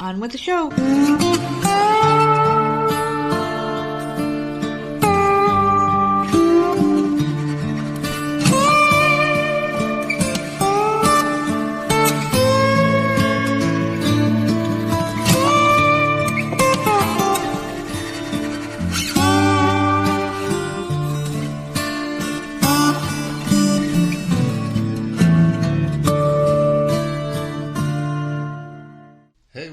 On with the show.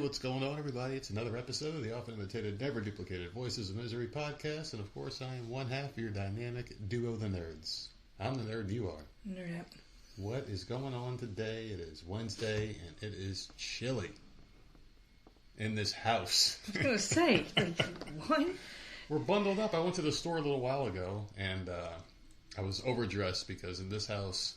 What's going on, everybody? It's another episode of the often imitated, never duplicated Voices of Misery podcast, and of course, I am one half of your dynamic duo, the nerds. I'm the nerd, you are. Nerd. What is going on today? It is Wednesday, and it is chilly in this house. I was going to say, what? We're bundled up. I went to the store a little while ago, and I was overdressed because in this house,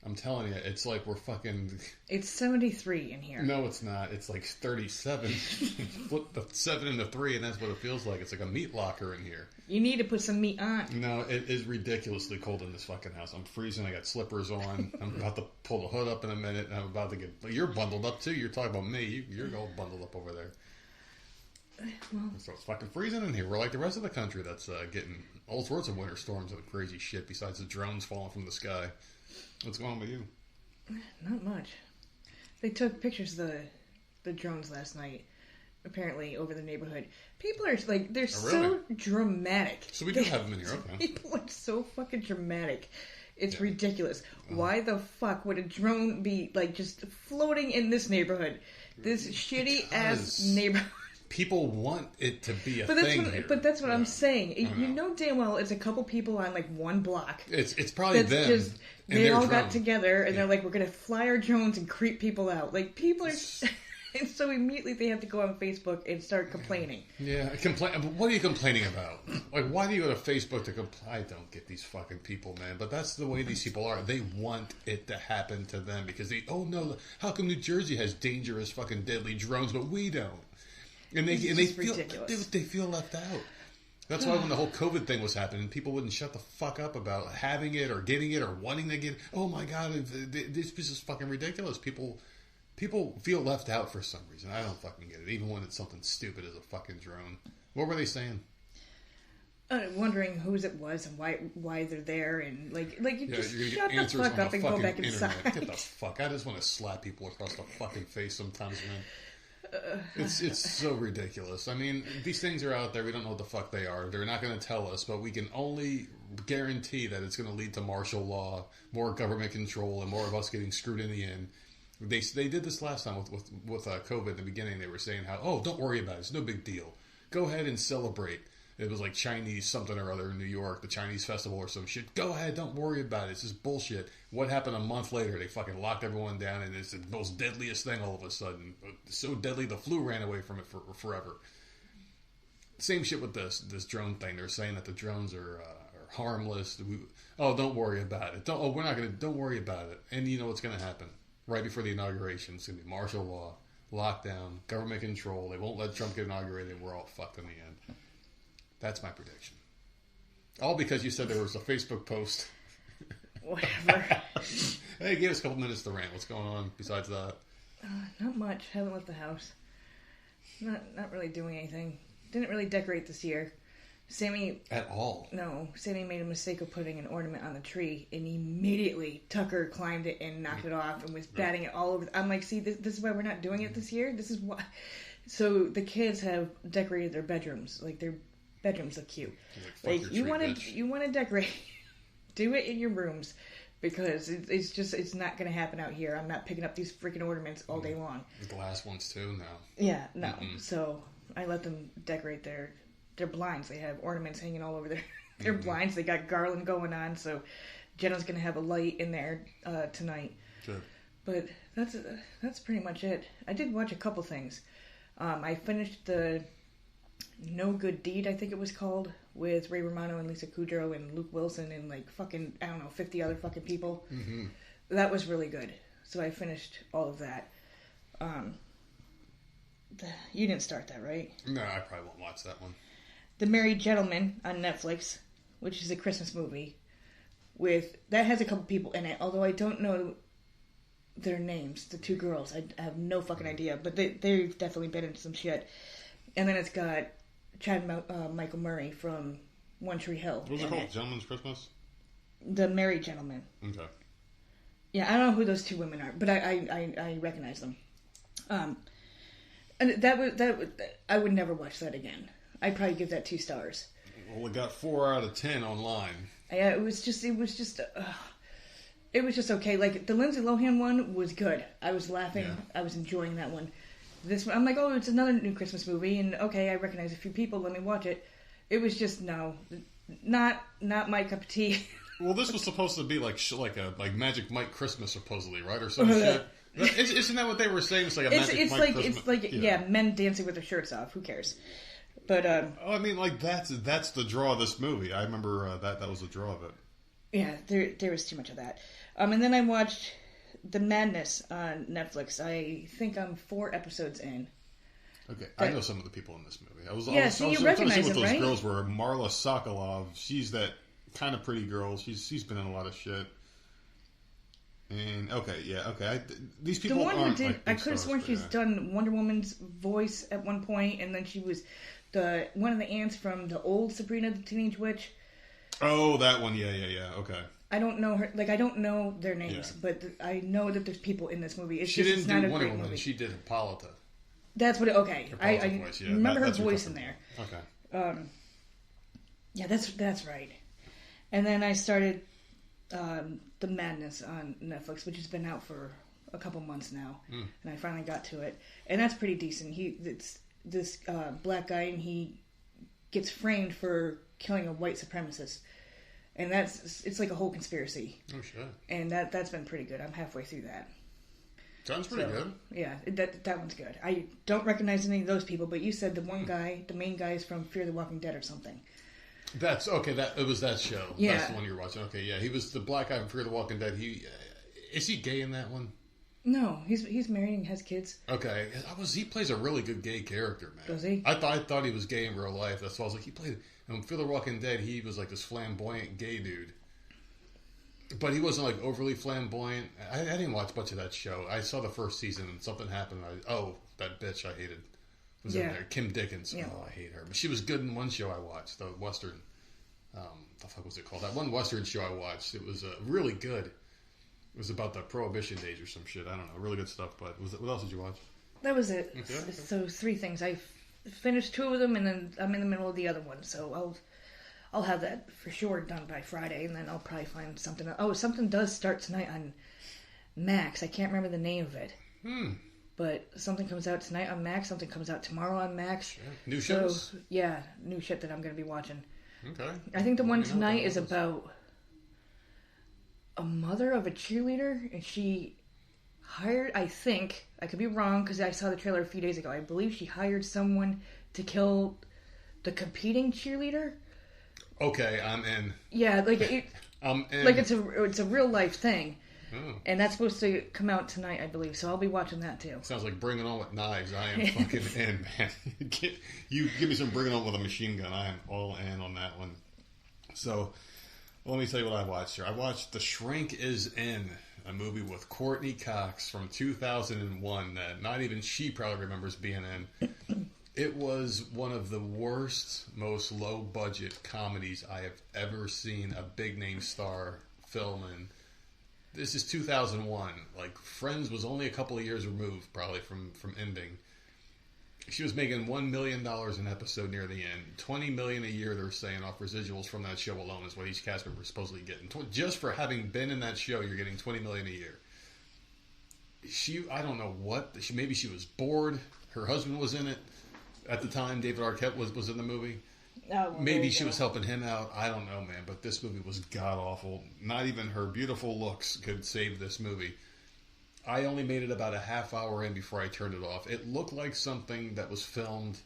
I'm telling you, it's like we're fucking... It's 73 in here. No, it's not. It's like 37. Flip the 7 and the 3, and that's what it feels like. It's like a meat locker in here. You need to put some meat on. No, it is ridiculously cold in this fucking house. I'm freezing. I got slippers on. I'm about to pull the hood up in a minute, and I'm about to get... You're bundled up, too. You're talking about me. You're all bundled up over there. Well, so it's fucking freezing in here. We're like the rest of the country that's getting all sorts of winter storms and crazy shit besides the drones falling from the sky. What's going on with you? Not much. They took pictures of the drones last night, apparently, over the neighborhood. People are, like, they're so dramatic. So we do have them in here, okay. People are so fucking dramatic. It's ridiculous. Why the fuck would a drone be, like, just floating in this neighborhood? This shitty-ass neighborhood. People want it to be a thing here. But that's what I'm saying. You know damn well it's a couple people on, like, one block. It's probably them. Just, they all got together, and they're like, we're going to fly our drones and creep people out. Like, people are... And so immediately they have to go on Facebook and start complaining. Yeah, what are you complaining about? Like, why do you go to Facebook to complain? I don't get these fucking people, man. But that's the way these people are. They want it to happen to them because no, how come New Jersey has dangerous fucking deadly drones, but we don't? And they feel left out. That's why when the whole COVID thing was happening, people wouldn't shut the fuck up about having it or getting it or wanting to get it. Oh my god, this is fucking ridiculous. People feel left out for some reason. I don't fucking get it, even when it's something stupid as a fucking drone. What were they saying? Wondering whose it was and why they're there, and you just shut the fuck up and go back inside. Get the fuck! I just want to slap people across the fucking face sometimes, man. It's so ridiculous. I mean, these things are out there. We don't know what the fuck they are. They're not going to tell us, but we can only guarantee that it's going to lead to martial law, more government control, and more of us getting screwed in the end. They did this last time with COVID in the beginning. They were saying how, oh, don't worry about it. It's no big deal. Go ahead and celebrate. It was like Chinese something or other in New York, the Chinese festival or some shit. Go ahead, don't worry about it. It's just bullshit. What happened a month later? They fucking locked everyone down, and it's the most deadliest thing all of a sudden. So deadly, the flu ran away from it forever. Same shit with this drone thing. They're saying that the drones are harmless. Don't worry about it. Don't worry about it. And you know what's going to happen? Right before the inauguration, it's going to be martial law, lockdown, government control. They won't let Trump get inaugurated, and we're all fucked in the end. That's my prediction. All because you said there was a Facebook post. Whatever. Hey, give us a couple minutes to rant. What's going on besides that? Not much. Haven't left the house. Not really doing anything. Didn't really decorate this year. Sammy... At all? No. Sammy made a mistake of putting an ornament on the tree, and immediately Tucker climbed it and knocked it off and was batting it all over. I'm like, see, this is why we're not doing it this year? This is why... So the kids have decorated their bedrooms. Like, their bedrooms look cute. Like you want to decorate, do it in your rooms, because it's not going to happen out here. I'm not picking up these freaking ornaments all day long. The glass ones too? No. Yeah, no. Mm-mm. So I let them decorate their blinds. They have ornaments hanging all over their blinds. They got garland going on. So Jenna's going to have a light in there tonight. Good. But that's pretty much it. I did watch a couple things. I finished the No Good Deed, I think it was called, with Ray Romano and Lisa Kudrow and Luke Wilson and like fucking, I don't know, 50 other fucking people. Mm-hmm. That was really good. So I finished all of that. You didn't start that, right? No, I probably won't watch that one. The Married Gentleman on Netflix, which is a Christmas movie. That has a couple people in it, although I don't know their names. The two girls. I have no fucking idea, but they've definitely been into some shit. And then it's got Michael Murray from One Tree Hill. What was it called? Gentleman's Christmas? The Married Gentleman. Okay. Yeah, I don't know who those two women are, but I recognize them. And I would never watch that again. I'd probably give that 2 stars. Well, it got 4 out of 10 online. Yeah, it was just okay. Like the Lindsay Lohan one was good. I was laughing. Yeah. I was enjoying that one. This one, I'm like, oh, it's another new Christmas movie, and okay, I recognize a few people. Let me watch it. It was just not my cup of tea. Well, this was supposed to be like Magic Mike Christmas, supposedly, right, or some shit. Isn't that what they were saying? It's like a Magic Mike Christmas. It's like men dancing with their shirts off. Who cares? But I mean, like that's the draw of this movie. I remember that was the draw of it. Yeah, there was too much of that. And then I watched The Madness on Netflix. I think I'm 4 episodes in. Okay, I know some of the people in this movie. I was you recognize trying to see what them, those right? girls were. Marla Sokolov. She's that kind of pretty girl. She's been in a lot of shit. And these people aren't who did, like I could have sworn she's done Wonder Woman's voice at one point, and then she was one of the aunts from the old Sabrina the Teenage Witch. Oh, that one. Yeah. Okay. I don't know her. Like, I don't know their names, but I know that there's people in this movie. She didn't do Wonder Woman. She did Hippolyta. That's what. Okay, I remember her voice in there. Okay. Yeah, that's right. And then I started The Madness on Netflix, which has been out for a couple months now, and I finally got to it, and that's pretty decent. It's this black guy, and he gets framed for killing a white supremacist. And it's like a whole conspiracy. Oh, shit. And that's been pretty good. I'm halfway through that. Sounds pretty good. Yeah, that one's good. I don't recognize any of those people, but you said the main guy is from Fear the Walking Dead or something. That's, okay, it was that show. Yeah. That's the one you were watching. Okay, yeah. He was the black guy from Fear the Walking Dead. Is he gay in that one? No, he's married and has kids. Okay. He plays a really good gay character, man. Does he? I thought he was gay in real life. That's why I was like, he played... And Fear the Walking Dead, he was like this flamboyant gay dude. But he wasn't like overly flamboyant. I didn't watch much of that show. I saw the first season and something happened. That bitch I hated was in there. Kim Dickens. Yeah. Oh, I hate her. But she was good in one show I watched, the Western. The fuck was it called? That one Western show I watched. It was really good. It was about the Prohibition days or some shit. I don't know. Really good stuff. But what else did you watch? That was it. Okay. So 3 things. I finished 2 of them, and then I'm in the middle of the other one. So I'll have that for sure done by Friday, and then I'll probably find something. Oh, something does start tonight on Max. I can't remember the name of it. But something comes out tonight on Max. Something comes out tomorrow on Max. Sure. New shows? Yeah, new shit that I'm going to be watching. Okay. I think the one tonight is about a mother of a cheerleader, and she hired, I think, I could be wrong because I saw the trailer a few days ago, I believe she hired someone to kill the competing cheerleader. Okay, I'm in. Yeah, like I'm in. Like it's a real life thing. Oh. And that's supposed to come out tonight, I believe. So I'll be watching that too. Sounds like Bring It On with knives. I am fucking in, man. You give me some Bring It On with a machine gun. I am all in on that one. So let me tell you what I watched here. I watched The Shrink Is In, a movie with Courtney Cox from 2001 that not even she probably remembers being in. It was one of the worst, most low-budget comedies I have ever seen a big-name star film in. This is 2001. Like, Friends was only a couple of years removed, probably, from ending. She was making $1 million an episode near the end. $20 million a year, they're saying, off residuals from that show alone is what each cast member is supposedly getting. Just for having been in that show, you're getting $20 million a year. I don't know what. Maybe she was bored. Her husband was in it at the time. David Arquette was in the movie. Oh, well, maybe she was helping him out. I don't know, man. But this movie was god-awful. Not even her beautiful looks could save this movie. I only made it about a half hour in before I turned it off. It looked like something that was filmed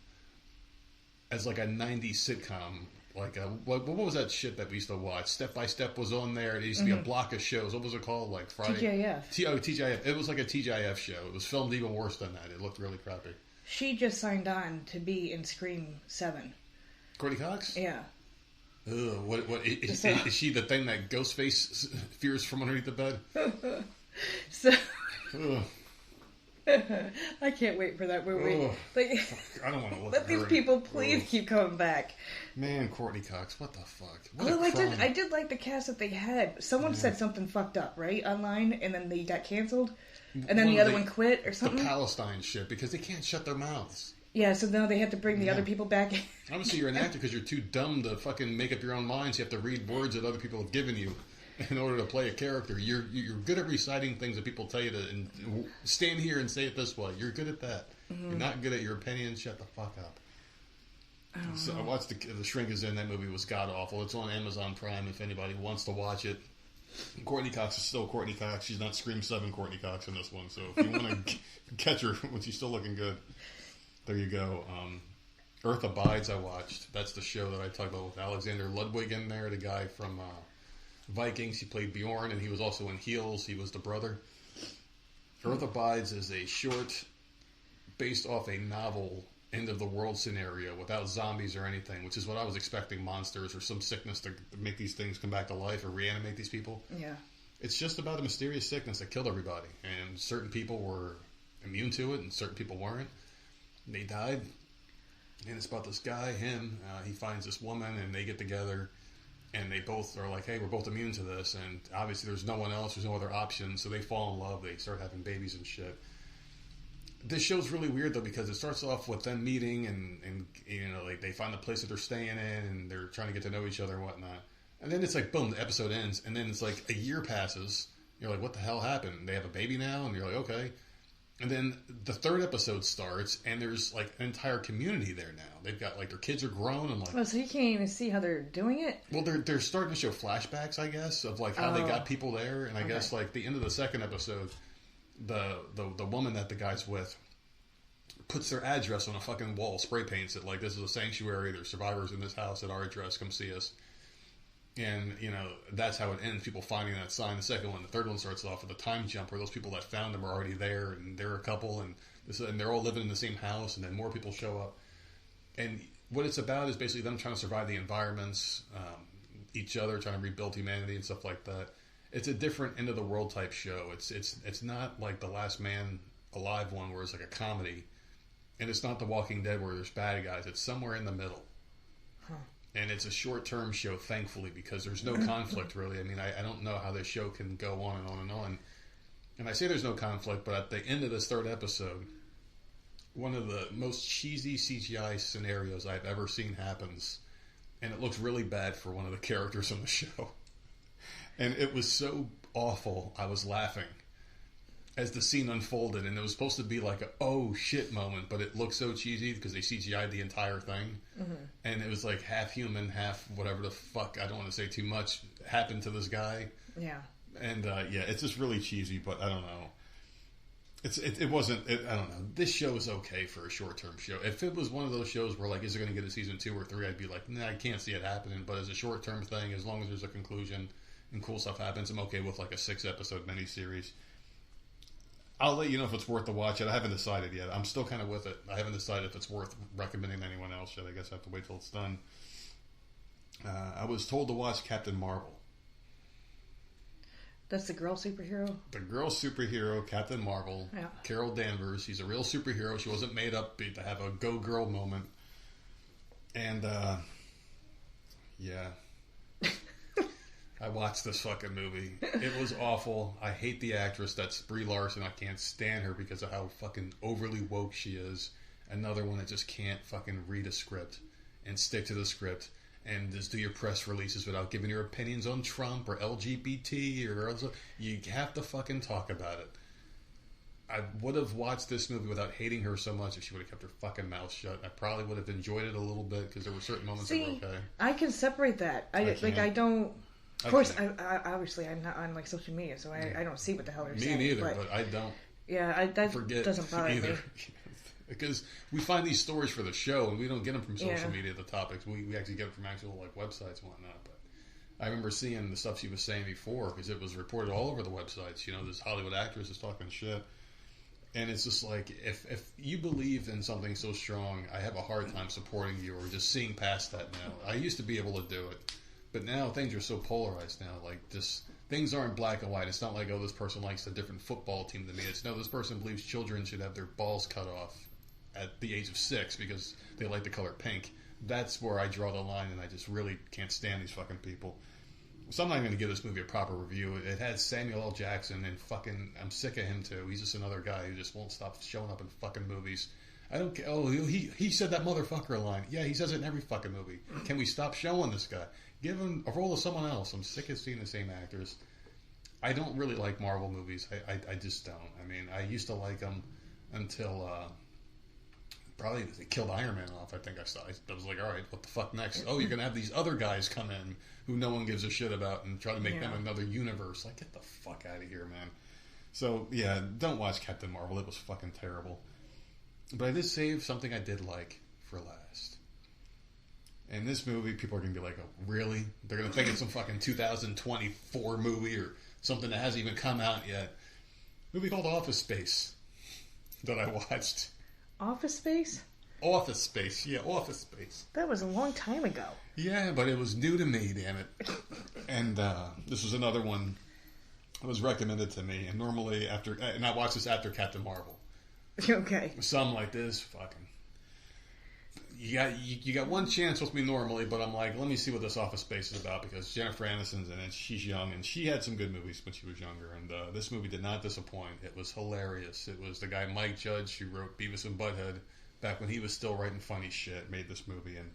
as like a 90s sitcom. Like what was that shit that we used to watch? Step by Step was on there. It used to be a block of shows. What was it called? Like Friday? TGIF. TGIF. It was like a TGIF show. It was filmed even worse than that. It looked really crappy. She just signed on to be in Scream 7. Courtney Cox? Yeah. Ugh, what is she the thing that Ghostface fears from underneath the bed? So I can't wait for that movie. Like, I don't want to look let at these her. people please keep coming back. Man, Courtney Cox, what the fuck? What Although a crime. I did like the cast that they had. Someone said something fucked up, right, online, and then they got canceled, and then the other one quit or something. The Palestine shit, because they can't shut their mouths. Yeah, so now they have to bring the other people back in. Obviously, you're an actor because you're too dumb to fucking make up your own lines. You have to read words that other people have given you in order to play a character. You're good at reciting things that people tell you to and stand here and say it this way. You're good at that. Mm-hmm. You're not good at your opinion. Shut the fuck up. I watched the Shrink is In. That movie was god awful. It's on Amazon Prime if anybody wants to watch it. Courtney Cox is still Courtney Cox. She's not Scream 7 Courtney Cox in this one. So if you want to catch her when she's still looking good, there you go. Earth Abides I watched. That's the show that I talked about with Alexander Ludwig in there, the guy from Vikings. He played Bjorn, and he was also in Heels. He was the brother. Earth Abides is a short based off a novel end of the world scenario without zombies or anything, which is what I was expecting, monsters or some sickness to make these things come back to life or reanimate these people. Yeah. It's just about a mysterious sickness that killed everybody, and certain people were immune to it and certain people weren't. And they died. And it's about this guy, he finds this woman, and they get together, and they both are like, hey, we're both immune to this, and obviously there's no one else, there's no other option, so they fall in love, they start having babies and shit. This show's really weird, though, because it starts off with them meeting, and you know, like, they find the place that they're staying in, and they're trying to get to know each other and whatnot. And then it's like, boom, the episode ends, and then it's like a year passes, you're like, what the hell happened? They have a baby now? And you're like, okay. And then the third episode starts, and there's like an entire community there now. They've got like their kids are grown, and like, oh, so you can't even see how they're doing it. Well, they're starting to show flashbacks, I guess, of like how they got people there, and I guess like the end of the second episode, the woman that the guy's with puts their address on a fucking wall, spray paints it like this is a sanctuary. There's survivors in this house at our address. Come see us. And, you know, that's how it ends, people finding that sign. The second one, the third one starts off with a time jump where those people that found them are already there, and they're a couple, and they're all living in the same house, and then more people show up. And what it's about is basically them trying to survive the environments, each other, trying to rebuild humanity and stuff like that. It's a different end-of-the-world type show. It's not like The Last Man Alive one where it's like a comedy, and it's not The Walking Dead where there's bad guys. It's somewhere in the middle. Huh. And it's a short-term show, thankfully, because there's no conflict, really. I mean, I don't know how this show can go on and on and on. And I say there's no conflict, but at the end of this third episode, one of the most cheesy CGI scenarios I've ever seen happens. And it looks really bad for one of the characters on the show. And it was so awful, I was laughing as the scene unfolded. And it was supposed to be like a, oh shit moment, but it looked so cheesy because they CGI'd the entire thing. Mm-hmm. And it was like half human, half whatever the fuck, I don't want to say too much, happened to this guy. Yeah. And yeah, it's just really cheesy, but I don't know. It wasn't, I don't know. This show is okay for a short-term show. If it was one of those shows where, like, is it going to get a season 2 or 3, I'd be like, nah, I can't see it happening. But as a short-term thing, as long as there's a conclusion and cool stuff happens, I'm okay with, like, a 6-episode miniseries. I'll let you know if it's worth the watch. I haven't decided yet. I'm still kind of with it. I haven't decided if it's worth recommending to anyone else yet. I guess I have to wait till it's done. I was told to watch Captain Marvel. That's the girl superhero? The girl superhero, Captain Marvel. Yeah. Carol Danvers. She's a real superhero. She wasn't made up to have a go-girl moment. And, yeah. I watched this fucking movie. It was awful. I hate the actress. That's Brie Larson. I can't stand her because of how fucking overly woke she is. Another one that just can't fucking read a script and stick to the script and just do your press releases without giving your opinions on Trump or LGBT or else. You have to fucking talk about it. I would have watched this movie without hating her so much if she would have kept her fucking mouth shut. I probably would have enjoyed it a little bit because there were certain moments that were okay. I can separate that. I don't. Of course, I obviously I'm not on like social media, so I don't see what the hell they're saying. Me neither, but I don't. Yeah, that doesn't bother me. Because we find these stories for the show, and we don't get them from social media, the topics. We actually get them from actual like websites and whatnot. But I remember seeing the stuff she was saying before, because it was reported all over the websites. You know, this Hollywood actress is talking shit. And it's just like, if you believe in something so strong, I have a hard time supporting you or just seeing past that now. I used to be able to do it. But now things are so polarized now. Like, just things aren't black and white. It's not like, oh, this person likes a different football team than me. It's, no, this person believes children should have their balls cut off at the age of 6 because they like the color pink. That's where I draw the line, and I just really can't stand these fucking people. So I'm not going to give this movie a proper review. It had Samuel L. Jackson, and fucking, I'm sick of him too. He's just another guy who just won't stop showing up in fucking movies. I don't care. Oh, he said that motherfucker line. Yeah, he says it in every fucking movie. Can we stop showing this guy? Give him a role of someone else. I'm sick of seeing the same actors. I don't really like Marvel movies. I just don't. I mean, I used to like them until probably they killed Iron Man off. I think I saw. I was like, all right, what the fuck next? Oh, you're gonna have these other guys come in who no one gives a shit about and try to make them another universe. Like, get the fuck out of here, man. So yeah, don't watch Captain Marvel. It was fucking terrible. But I did save something I did like for last. In this movie, people are going to be like, oh, really? They're going to think it's some fucking 2024 movie or something that hasn't even come out yet. A movie called Office Space that I watched. Office Space? Office Space. Yeah, Office Space. That was a long time ago. Yeah, but it was new to me, damn it. And this was another one that was recommended to me. And normally and I watched this after Captain Marvel. Okay. Some like this, fucking. You got one chance with me normally, but I'm like, let me see what this Office Space is about because Jennifer Aniston's in it. She's young, and she had some good movies when she was younger. And this movie did not disappoint. It was hilarious. It was the guy Mike Judge who wrote Beavis and Butthead back when he was still writing funny shit. Made this movie, and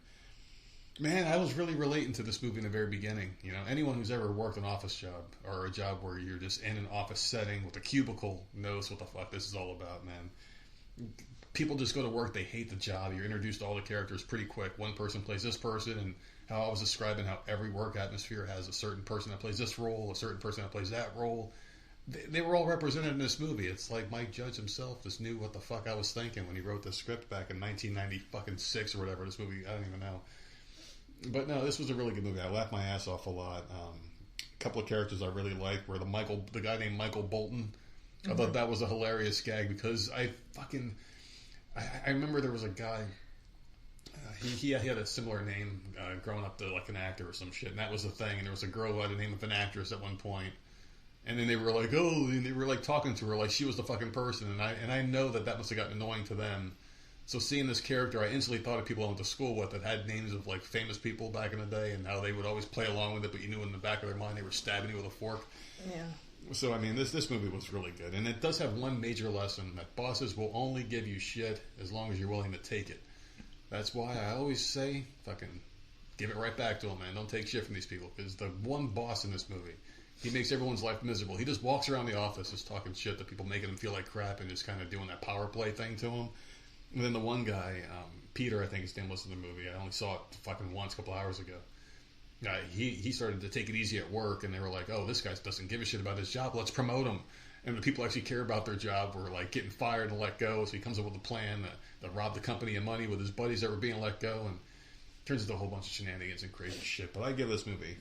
man, I was really relating to this movie in the very beginning. You know, anyone who's ever worked an office job or a job where you're just in an office setting with a cubicle knows what the fuck this is all about, man. People just go to work, they hate the job. You're introduced to all the characters pretty quick. One person plays this person, and how I was describing how every work atmosphere has a certain person that plays this role, a certain person that plays that role. They were all represented in this movie. It's like Mike Judge himself just knew what the fuck I was thinking when he wrote the script back in 1996 or whatever. This movie, I don't even know. But no, this was a really good movie. I laughed my ass off a lot. A couple of characters I really liked were the guy named Michael Bolton. I thought that was a hilarious gag because I remember there was a guy, he had a similar name growing up to like an actor or some shit, and that was the thing. And there was a girl who had the name of an actress at one point, and then they were like, oh, and they were like talking to her like she was the fucking person, and I know that must have gotten annoying to them. So seeing this character, I instantly thought of people I went to school with that had names of like famous people back in the day, and how they would always play along with it, but you knew in the back of their mind they were stabbing you with a fork. Yeah. So, I mean, this movie was really good. And it does have one major lesson, that bosses will only give you shit as long as you're willing to take it. That's why I always say, fucking, give it right back to them, man. Don't take shit from these people. Because the one boss in this movie, he makes everyone's life miserable. He just walks around the office just talking shit to people, making them feel like crap, and just kind of doing that power play thing to them. And then the one guy, Peter, I think his name was in the movie. I only saw it fucking once a couple hours ago. He started to take it easy at work, and they were like, oh, this guy doesn't give a shit about his job, let's promote him. And the people actually care about their job were like getting fired and let go, so he comes up with a plan to rob the company of money with his buddies that were being let go, and turns into a whole bunch of shenanigans and crazy shit. But I give this movie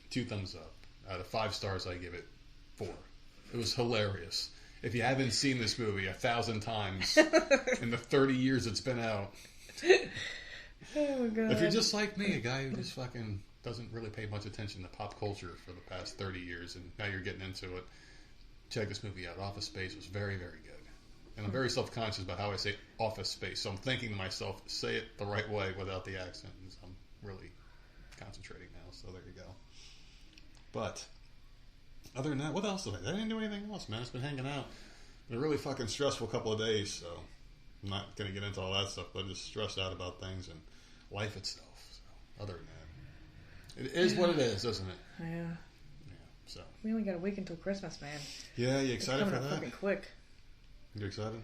2 thumbs up. Out of 5 stars, I give it 4. It was hilarious. If you haven't seen this movie 1,000 times in the 30 years it's been out, oh god, if you're just like me, a guy who just fucking doesn't really pay much attention to pop culture for the past 30 years, and now you're getting into it, check this movie out. Office Space was very, very good. And I'm very self-conscious about how I say Office Space, so I'm thinking to myself, say it the right way without the accent, and so I'm really concentrating now, so there you go. But other than that, what else did I didn't do anything else, man. It's been hanging out. Been a really fucking stressful couple of days, so I'm not going to get into all that stuff, but just stressed out about things and life itself. So other than that, it is what it is, isn't it? Yeah. So we only got a week until Christmas, man. Yeah, you excited for that? Fucking quick. You excited?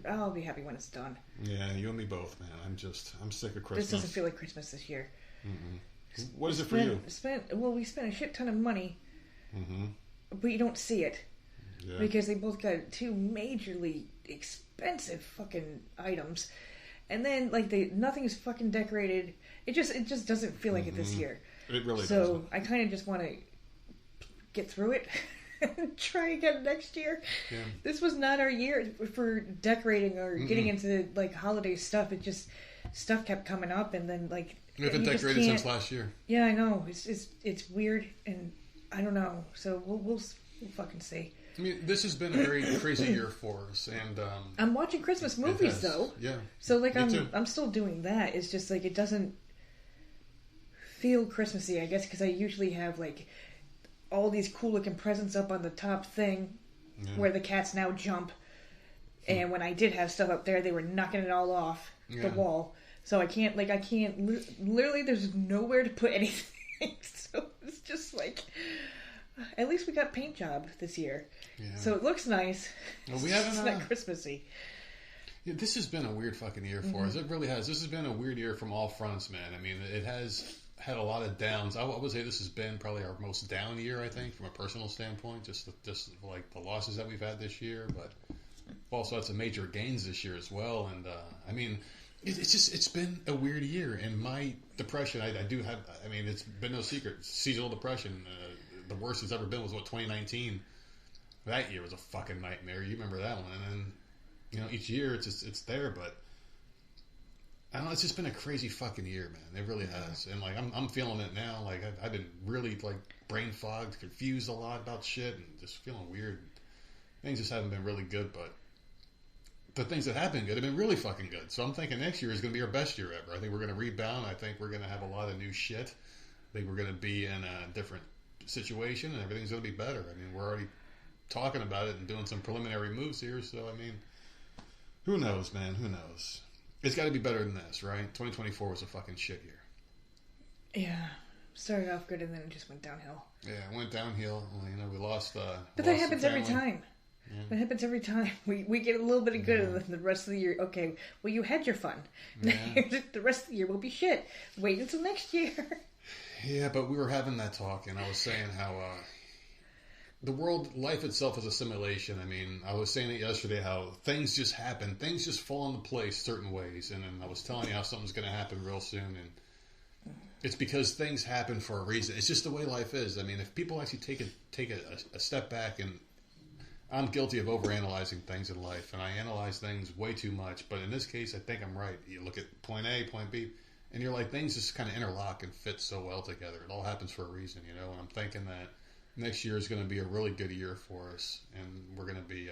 I'll be happy when it's done. Yeah, you and me both, man. I'm sick of Christmas. This doesn't feel like Christmas this year. Mm-hmm. What is it for you? We spent a shit ton of money, but you don't see it because they both got 2 majorly expensive fucking items, and then like nothing's fucking decorated. It just doesn't feel like it this year. It really doesn't. So I kind of just want to get through it and try again next year. Yeah. This was not our year for decorating or getting into like holiday stuff. It just stuff kept coming up, and then like we haven't decorated since last year. Yeah, I know. It's weird, and I don't know. So we'll fucking see. I mean, this has been a very crazy year for us, and I'm watching Christmas movies though. Yeah. So like I'm still doing that. It's just like it doesn't feel Christmassy, I guess, because I usually have like all these cool looking presents up on the top thing where the cats now jump. And when I did have stuff up there, they were knocking it all off the wall. So I can't literally there's nowhere to put anything. So it's just like, at least we got paint job this year. Yeah. So it looks nice. Well, we haven't. It's not Christmassy. Yeah, this has been a weird fucking year for us. It really has. This has been a weird year from all fronts, man. I mean, it has had a lot of downs. I would say this has been probably our most down year, I think, from a personal standpoint. Just like the losses that we've had this year, but we've also had some major gains this year as well. And I mean, it's been a weird year. And my depression, I do have. I mean, it's been no secret. Seasonal depression. The worst it's ever been was 2019. That year was a fucking nightmare. You remember that one? And then, each year it's there, but I don't know. It's just been a crazy fucking year, man. It really has. And like I'm feeling it now. Like I've been really like brain fogged, confused a lot about shit, and just feeling weird. Things just haven't been really good, but the things that have been good have been really fucking good. So I'm thinking next year is going to be our best year ever. I think we're going to rebound. I think we're going to have a lot of new shit. I think we're going to be in a different situation, and everything's going to be better. I mean, we're already talking about it and doing some preliminary moves here. So I mean, who knows, man? Who knows? It's got to be better than this, right? 2024 was a fucking shit year. Yeah. Started off good and then it just went downhill. Yeah, it went downhill. Well, we lost. But that happens every time. Yeah. That happens every time. We get a little bit of good and then the rest of the year, okay, well, you had your fun. Yeah. The rest of the year will be shit. Wait until next year. Yeah, but we were having that talk and I was saying how the world, life itself is a simulation. I mean, I was saying it yesterday how things just happen. Things just fall into place certain ways. And then I was telling you how something's going to happen real soon. And it's because things happen for a reason. It's just the way life is. I mean, if people actually take a step back, and I'm guilty of overanalyzing things in life. And I analyze things way too much. But in this case, I think I'm right. You look at point A, point B, and you're like, things just kind of interlock and fit so well together. It all happens for a reason, And I'm thinking that next year is going to be a really good year for us, and we're going to be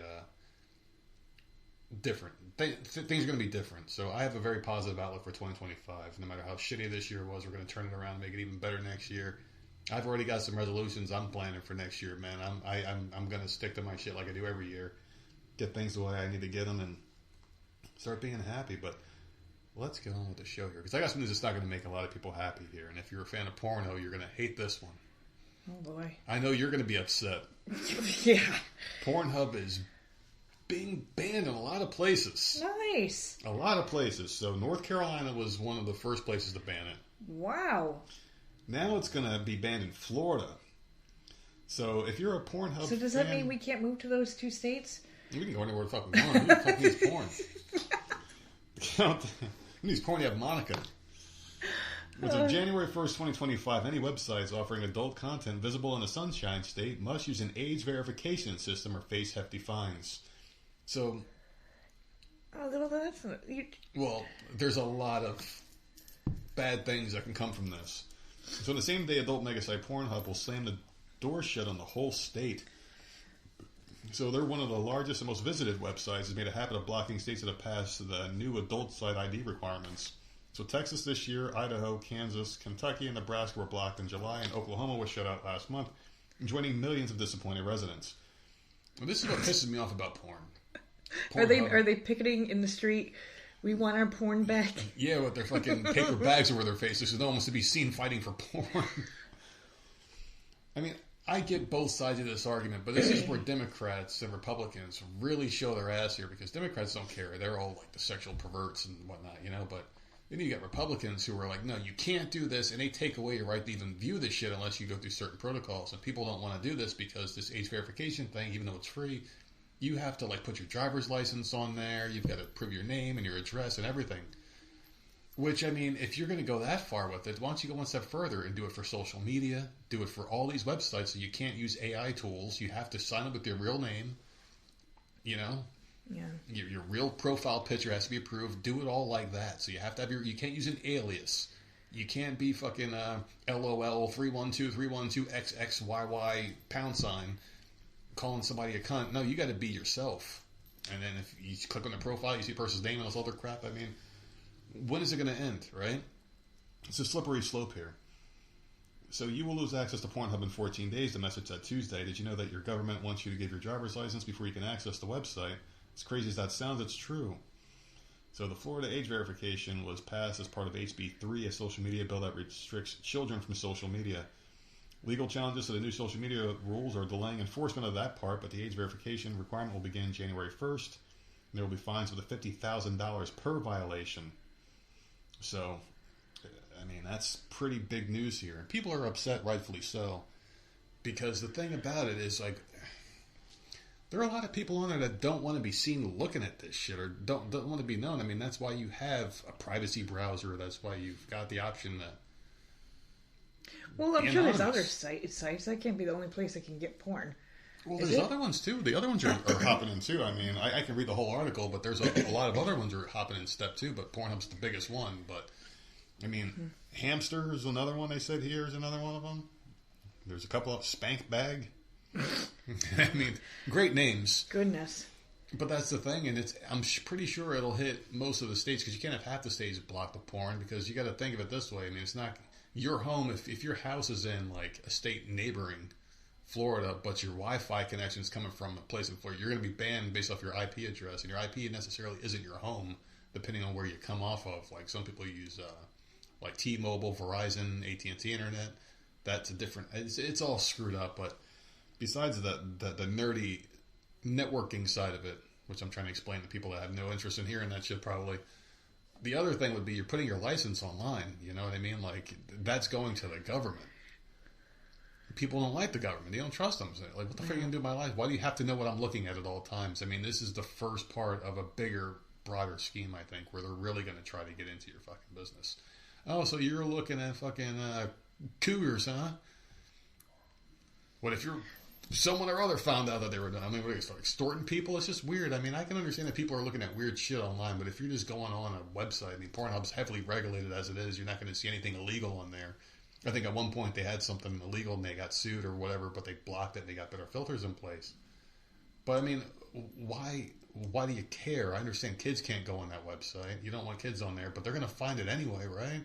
different. Things are going to be different. So I have a very positive outlook for 2025. No matter how shitty this year was, we're going to turn it around and make it even better next year. I've already got some resolutions I'm planning for next year, man. I'm going to stick to my shit like I do every year. Get things the way I need to get them and start being happy. But let's get on with the show here, because I got something that's not going to make a lot of people happy here. And if you're a fan of porno, you're going to hate this one. Oh boy. I know you're going to be upset. Yeah. Pornhub is being banned in a lot of places. Nice. A lot of places. So North Carolina was one of the first places to ban it. Wow. Now it's going to be banned in Florida. So if you're a Pornhub So does that mean we can't move to those two states? We can go anywhere the fuck we want. Who the fuck needs porn? Who needs porn? You have Monica. As of January 1st, 2025, any websites offering adult content visible in the Sunshine State must use an age verification system or face hefty fines. So, well, there's a lot of bad things that can come from this. So the same day, adult megasite Pornhub will slam the door shut on the whole state. So they're one of the largest and most visited websites. Has made a habit of blocking states that have passed the new adult site ID requirements. So Texas this year, Idaho, Kansas, Kentucky, and Nebraska were blocked in July, and Oklahoma was shut out last month, joining millions of disappointed residents. Well, this is what pisses me off about porn. Are they picketing in the street? We want our porn back. Yeah, with their fucking paper bags over their faces, so no one wants to be seen fighting for porn. I mean, I get both sides of this argument, but this is where Democrats and Republicans really show their ass here, because Democrats don't care. They're all like the sexual perverts and whatnot, but then you got Republicans who are like, no, you can't do this, and they take away your right to even view this shit unless you go through certain protocols. And people don't want to do this because this age verification thing, even though it's free, you have to like put your driver's license on there. You've got to prove your name and your address and everything. Which, I mean, if you're going to go that far with it, why don't you go one step further and do it for social media, do it for all these websites so you can't use AI tools. You have to sign up with your real name, Yeah. Your real profile picture has to be approved. Do it all like that. So you have to have you can't use an alias. You can't be fucking LOL 312-312-XXYY #, calling somebody a cunt. No, you got to be yourself. And then if you click on the profile, you see a person's name and all this other crap. I mean, when is it going to end, right? It's a slippery slope here. So you will lose access to PornHub in 14 days. The message said Tuesday. Did you know that your government wants you to give your driver's license before you can access the website? As crazy as that sounds, it's true. So the Florida age verification was passed as part of HB 3, a social media bill that restricts children from social media. Legal challenges to the new social media rules are delaying enforcement of that part, but the age verification requirement will begin January 1st. There will be fines of $50,000 per violation. So, I mean, that's pretty big news here. And people are upset, rightfully so, because the thing about it is, like, there are a lot of people on there that don't want to be seen looking at this shit or don't want to be known. I mean, that's why you have a privacy browser. That's why you've got the option that. Well, I'm sure there's other sites. That can't be the only place that can get porn. Well, there's other ones too. The other ones are hopping in too. I mean, I can read the whole article, but there's a lot of other ones are hopping in step too. But Pornhub's the biggest one. But I mean, Hamster is another one. They said here is another one of them. There's a couple of Spank Bag. I mean, great names. Goodness. But that's the thing, and I'm pretty sure it'll hit most of the states because you can't have half the states blocked with porn because you got to think of it this way. I mean, it's not your home if your house is in like a state neighboring Florida, but your Wi-Fi connection is coming from a place in Florida, you're going to be banned based off your IP address, and your IP necessarily isn't your home, depending on where you come off of. Like some people use like T-Mobile, Verizon, AT&T Internet. That's a different. It's all screwed up, but. Besides the nerdy networking side of it, which I'm trying to explain to people that have no interest in hearing that shit probably, the other thing would be you're putting your license online. You know what I mean? Like, that's going to the government. People don't like the government. They don't trust them. So, like, what the fuck are you going to do with my life? Why do you have to know what I'm looking at all times? I mean, this is the first part of a bigger, broader scheme, I think, where they're really going to try to get into your fucking business. Oh, so you're looking at fucking cougars, huh? What if someone or other found out that they were done? I mean, what are you start extorting people? It's just weird. I mean, I can understand that people are looking at weird shit online, but if you're just going on a website, I mean, Pornhub's heavily regulated as it is. You're not going to see anything illegal on there. I think at one point they had something illegal and they got sued or whatever, but they blocked it and they got better filters in place. But I mean, why do you care? I understand kids can't go on that website. You don't want kids on there, but they're going to find it anyway, right?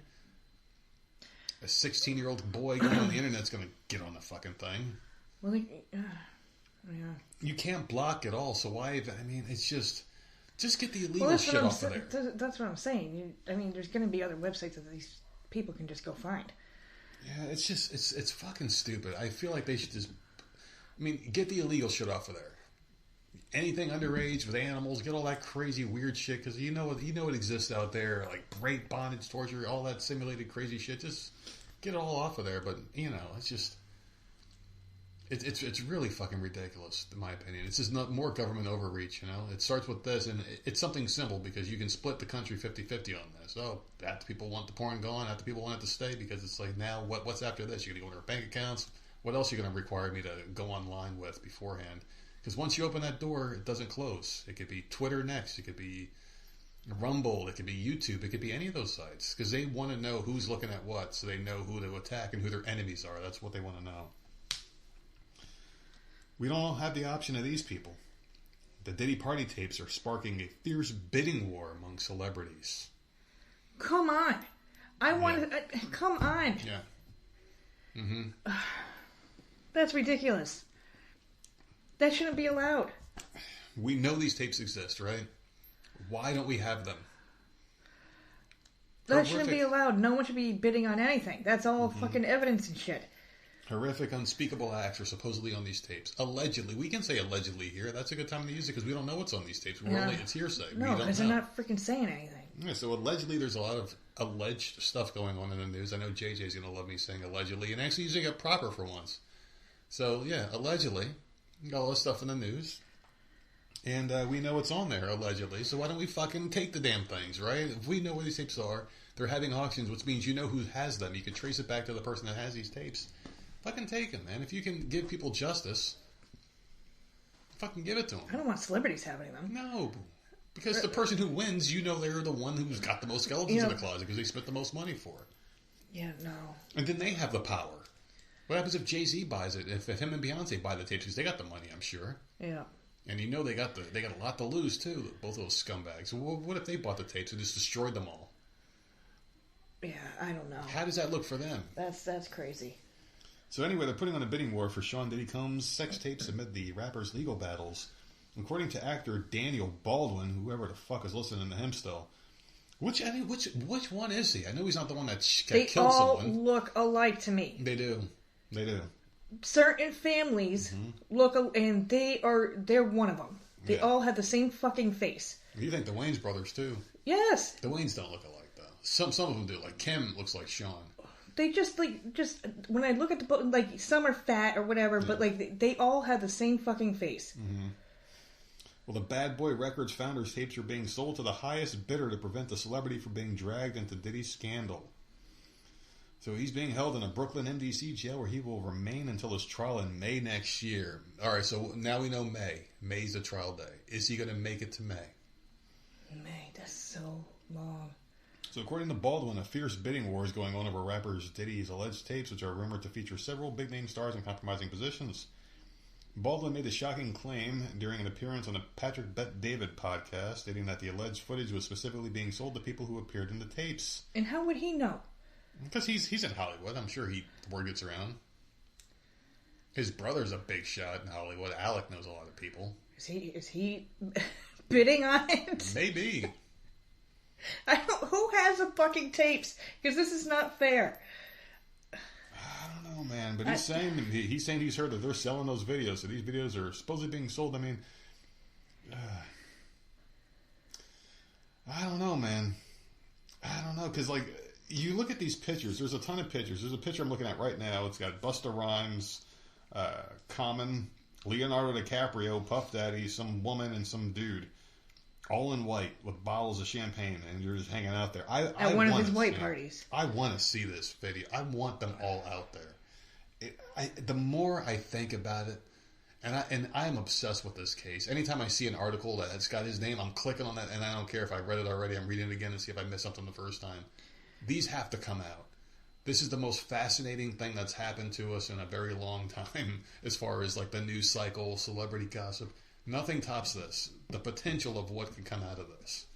A 16-year-old boy going on the internet's going to get on the fucking thing. Well, yeah. You can't block it all, so why? I mean, it's just get the illegal shit off of there. That's what I'm saying. I mean, there's going to be other websites that these people can just go find. Yeah, it's just it's fucking stupid. I feel like they should just. I mean, get the illegal shit off of there. Anything underage with animals, get all that crazy weird shit because you know it exists out there, like rape, bondage, torture, all that simulated crazy shit. Just get it all off of there. But you know, it's just. It's really fucking ridiculous, in my opinion. It's just not more government overreach, you know? It starts with this, and it's something simple, because you can split the country 50-50 on this. Oh, half the people want the porn gone, half the people want it to stay, because it's like, now, what's after this? You're going to go into our bank accounts? What else are you going to require me to go online with beforehand? Because once you open that door, it doesn't close. It could be Twitter next. It could be Rumble. It could be YouTube. It could be any of those sites, because they want to know who's looking at what, so they know who to attack and who their enemies are. That's what they want to know. We don't have the option of these people. The Diddy party tapes are sparking a fierce bidding war among celebrities. Come on. Come on. Yeah. Mm-hmm. That's ridiculous. That shouldn't be allowed. We know these tapes exist, right? Why don't we have them? That shouldn't be allowed. No one should be bidding on anything. That's all fucking evidence and shit. Horrific, unspeakable acts are supposedly on these tapes. Allegedly. We can say allegedly here. That's a good time to use it because we don't know what's on these tapes. It's hearsay. No, because they're not freaking saying anything. Yeah, so allegedly there's a lot of alleged stuff going on in the news. I know JJ's going to love me saying allegedly and actually using it proper for once. So, yeah, allegedly. Got all this stuff in the news. And we know what's on there, allegedly. So why don't we fucking take the damn things, right? If we know where these tapes are, they're having auctions, which means you know who has them. You can trace it back to the person that has these tapes. Fucking take them, man. If you can give people justice, fucking give it to them. I don't want celebrities having them. No. Because the person who wins, you know they're the one who's got the most skeletons in the closet because they spent the most money for it. Yeah, no. And then they have the power. What happens if Jay-Z buys it? If him and Beyonce buy the tapes, because they got the money, I'm sure. Yeah. And you know they got a lot to lose too. Both of those scumbags. What if they bought the tapes and just destroyed them all? Yeah, I don't know. How does that look for them? That's crazy. So anyway, they're putting on a bidding war for Sean Diddy Combs' sex tapes amid the rapper's legal battles. According to actor Daniel Baldwin, whoever the fuck is listening to him still. Which one is he? I know he's not the one that killed someone. They all look alike to me. They do. Certain families look, and they're one of them. They all have the same fucking face. You think the Wayans brothers too? Yes. The Wayans don't look alike though. Some of them do. Like Kim looks like Sean. They just when I look at the book, like some are fat or whatever, but like they all have the same fucking face. Mm-hmm. Well, the Bad Boy Records founder's tapes are being sold to the highest bidder to prevent the celebrity from being dragged into Diddy's scandal. So he's being held in a Brooklyn MDC jail where he will remain until his trial in May next year. All right, so now we know May. May's the trial day. Is he going to make it to May? May, that's so long. So according to Baldwin, a fierce bidding war is going on over rappers Diddy's alleged tapes, which are rumored to feature several big-name stars in compromising positions. Baldwin made a shocking claim during an appearance on the Patrick Bet-David podcast, stating that the alleged footage was specifically being sold to people who appeared in the tapes. And how would he know? Because he's in Hollywood. I'm sure the word gets around. His brother's a big shot in Hollywood. Alec knows a lot of people. Is he bidding on it? Maybe. Who has the fucking tapes? Because this is not fair. I don't know, man. But he's saying he's heard that they're selling those videos. So these videos are supposedly being sold. I mean, I don't know, man. I don't know, because like you look at these pictures. There's a ton of pictures. There's a picture I'm looking at right now. It's got Busta Rhymes, Common, Leonardo DiCaprio, Puff Daddy, some woman, and some dude. All in white with bottles of champagne, and you're just hanging out there. At one of his white parties. I want to see this video. I want them all out there. The more I think about it, and I'm obsessed with this case. Anytime I see an article that's got his name, I'm clicking on that, and I don't care if I read it already. I'm reading it again to see if I missed something the first time. These have to come out. This is the most fascinating thing that's happened to us in a very long time, as far as like the news cycle, celebrity gossip. Nothing tops this. The potential of what can come out of this.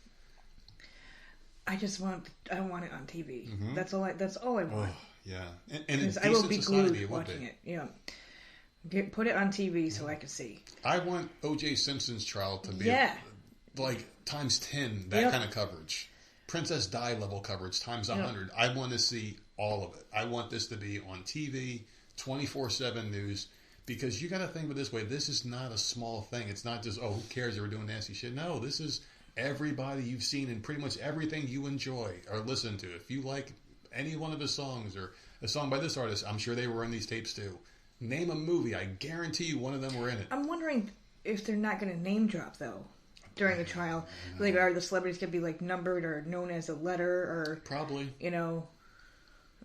I want it on TV. Mm-hmm. That's all I want. Oh, yeah. And I will be glued watching it. Yeah. Put it on TV so I can see. I want O.J. Simpson's trial to be like times 10, that kind of coverage. Princess Di level coverage times 100. I want to see all of it. I want this to be on TV, 24/7 news. Because you got to think of it this way. This is not a small thing. It's not just, who cares they were doing nasty shit. No, this is everybody you've seen in pretty much everything you enjoy or listen to. If you like any one of his songs or a song by this artist, I'm sure they were in these tapes too. Name a movie. I guarantee you one of them were in it. I'm wondering if they're not going to name drop, though, during the trial. Like, are the celebrities going to be, like, numbered or known as a letter or... Probably. You know,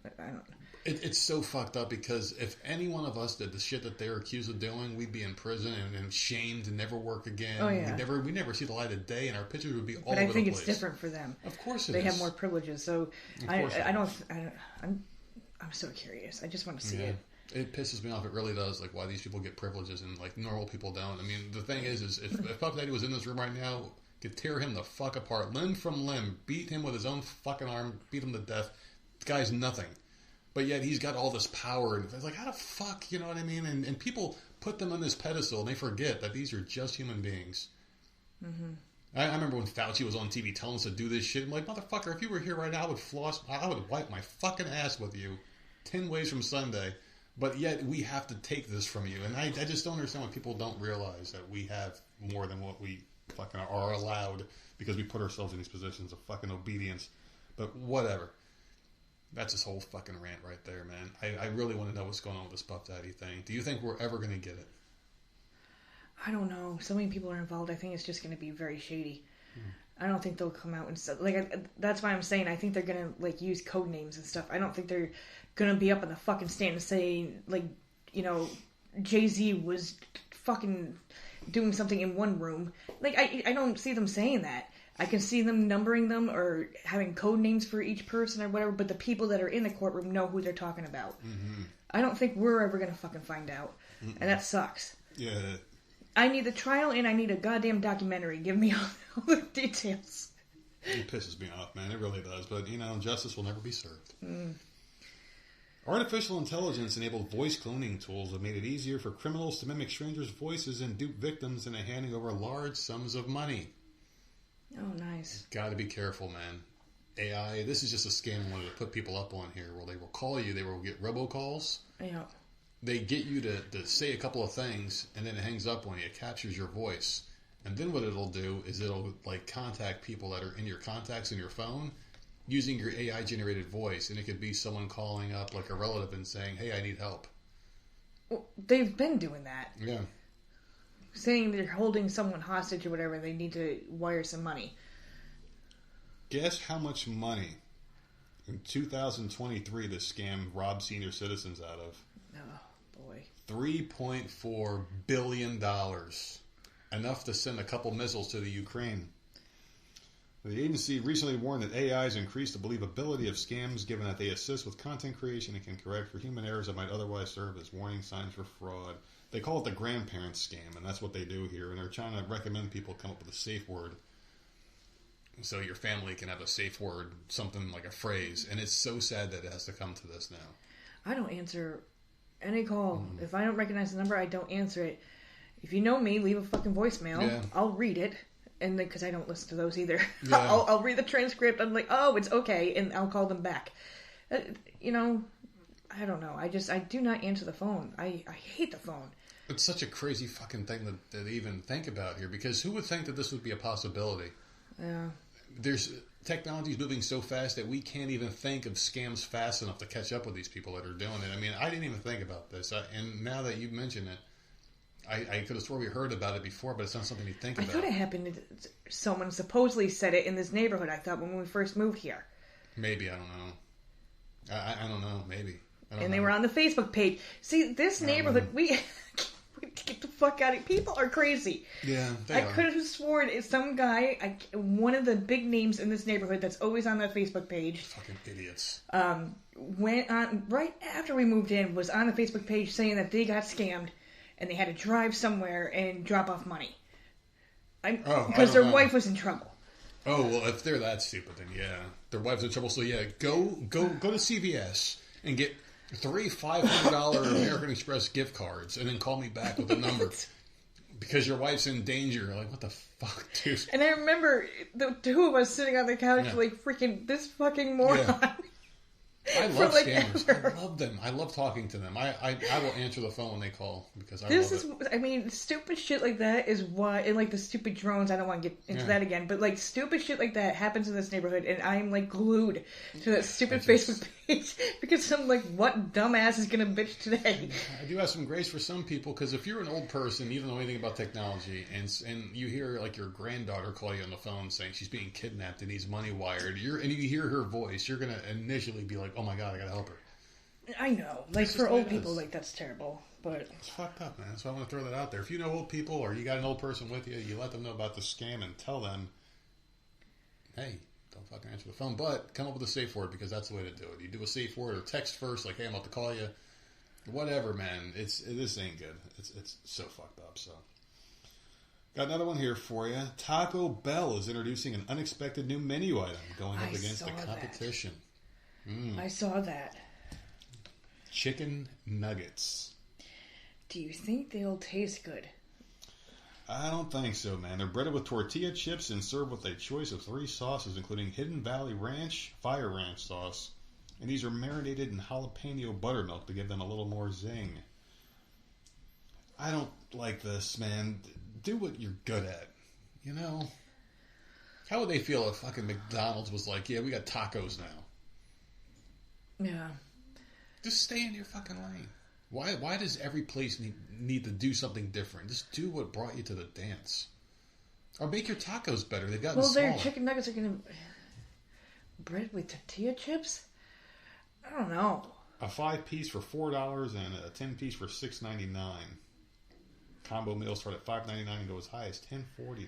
I don't know. It's so fucked up because if any one of us did the shit that they're accused of doing, we'd be in prison and shamed and never work again. Oh, yeah. We never see the light of day, and our pictures would be all over the place. But I think it's different for them. Of course it is. They is. have more privileges, so I'm so curious. I just want to see it. It pisses me off. It really does. Like why these people get privileges and like normal people don't. I mean, the thing is if Puff Daddy was in this room right now, could tear him the fuck apart, limb from limb, beat him with his own fucking arm, beat him to death. The guy's nothing. But yet he's got all this power, and it's like, how the fuck, you know what I mean? And people put them on this pedestal, and they forget that these are just human beings. Mm-hmm. I remember when Fauci was on TV telling us to do this shit. I'm like, motherfucker, if you were here right now, I would wipe my fucking ass with you 10 ways from Sunday. But yet we have to take this from you. And I just don't understand why people don't realize that we have more than what we fucking are allowed because we put ourselves in these positions of fucking obedience. But whatever. That's this whole fucking rant right there, man. I really want to know what's going on with this Puff Daddy thing. Do you think we're ever going to get it? I don't know. So many people are involved. I think it's just going to be very shady. I don't think they'll come out and stuff. Like, that's why I'm saying I think they're going to, like, use code names and stuff. I don't think they're going to be up on the fucking stand and say, like, you know, Jay-Z was fucking doing something in one room. Like, I don't see them saying that. I can see them numbering them or having code names for each person or whatever, but the people that are in the courtroom know who they're talking about. Mm-hmm. I don't think we're ever going to fucking find out. Mm-mm. And that sucks. Yeah. I need the trial and I need a goddamn documentary. Give me all the details. It pisses me off, man. It really does. But, justice will never be served. Artificial intelligence-enabled voice cloning tools have made it easier for criminals to mimic strangers' voices and dupe victims into handing over large sums of money. Oh, nice. Got to be careful, man. AI, this is just a scam I wanted to put people up on here, where they will call you, they will get robocalls. Yeah. They get you to say a couple of things, and then it hangs up on you. It captures your voice. And then what it'll do is it'll, contact people that are in your contacts in your phone using your AI-generated voice. And it could be someone calling up, a relative and saying, hey, I need help. Well, they've been doing that. Yeah. Saying they're holding someone hostage or whatever, they need to wire some money. Guess how much money in 2023 this scam robbed senior citizens out of? Oh, boy. $3.4 billion. Enough to send a couple missiles to the Ukraine. The agency recently warned that AIs increase the believability of scams given that they assist with content creation and can correct for human errors that might otherwise serve as warning signs for fraud. They call it the grandparents scam, and that's what they do here. And they're trying to recommend people come up with a safe word. So your family can have a safe word, something like a phrase. And it's so sad that it has to come to this now. I don't answer any call. If I don't recognize the number, I don't answer it. If you know me, leave a fucking voicemail. Yeah. I'll read it. And then, because I don't listen to those either. Yeah. I'll read the transcript. I'm like, oh, it's okay. And I'll call them back. I don't know. I do not answer the phone. I hate the phone. It's such a crazy fucking thing to even think about here. Because who would think that this would be a possibility? Yeah. Technology's moving so fast that we can't even think of scams fast enough to catch up with these people that are doing it. I mean, I didn't even think about this. And now that you've mentioned it, I could have sworn we heard about it before, but it's not something you think about. I could have happened. Someone supposedly said it in this neighborhood, I thought, when we first moved here. Maybe. I don't know. I don't know. Maybe. They were on the Facebook page. See, this neighborhood, we get the fuck out of it. People are crazy. Yeah, I could have sworn it's some guy, one of the big names in this neighborhood that's always on that Facebook page. Fucking idiots. Went on, right after we moved in, was on the Facebook page saying that they got scammed and they had to drive somewhere and drop off money. Because their wife was in trouble. Oh, well, if they're that stupid, then yeah. Their wife's in trouble, so yeah, go to CVS and get 3 $500 American Express gift cards and then call me back with the number. Because your wife's in danger. Like, what the fuck, dude? And I remember the two of us sitting on the couch freaking this fucking moron. Yeah. I love scammers. Ever. I love them. I love talking to them. I will answer the phone when they call because I love it. I mean, stupid shit like that is why, and the stupid drones, I don't want to get into that again, but stupid shit like that happens in this neighborhood and I'm glued to that stupid Facebook page because I'm what dumbass is gonna bitch today? I do have some grace for some people because if you're an old person, you don't know anything about technology and you hear your granddaughter call you on the phone saying she's being kidnapped and needs money wired, and you hear her voice, you're gonna initially be like, oh my God, I gotta help her. I know. For old people, that's terrible. But it's fucked up, man. So I want to throw that out there. If you know old people or you got an old person with you, you let them know about the scam and tell them, hey, don't fucking answer the phone. But come up with a safe word because that's the way to do it. You do a safe word or text first, hey, I'm about to call you. Whatever, man. This ain't good. It's so fucked up. So got another one here for you. Taco Bell is introducing an unexpected new menu item going up against the competition. I saw that. Chicken nuggets. Do you think they'll taste good? I don't think so, man. They're breaded with tortilla chips and served with a choice of 3 sauces, including Hidden Valley Ranch, Fire Ranch sauce. And these are marinated in jalapeno buttermilk to give them a little more zing. I don't like this, man. Do what you're good at. How would they feel if fucking McDonald's was like, yeah, we got tacos now? Yeah. Just stay in your fucking lane. Why does every place need to do something different? Just do what brought you to the dance. Or make your tacos better. They've gotten smaller. Their chicken nuggets are going to... Bread with tortilla chips? I don't know. A 5-piece for $4 and a 10-piece for $6.99. Combo meals start at $5.99 and go as high as $10.49.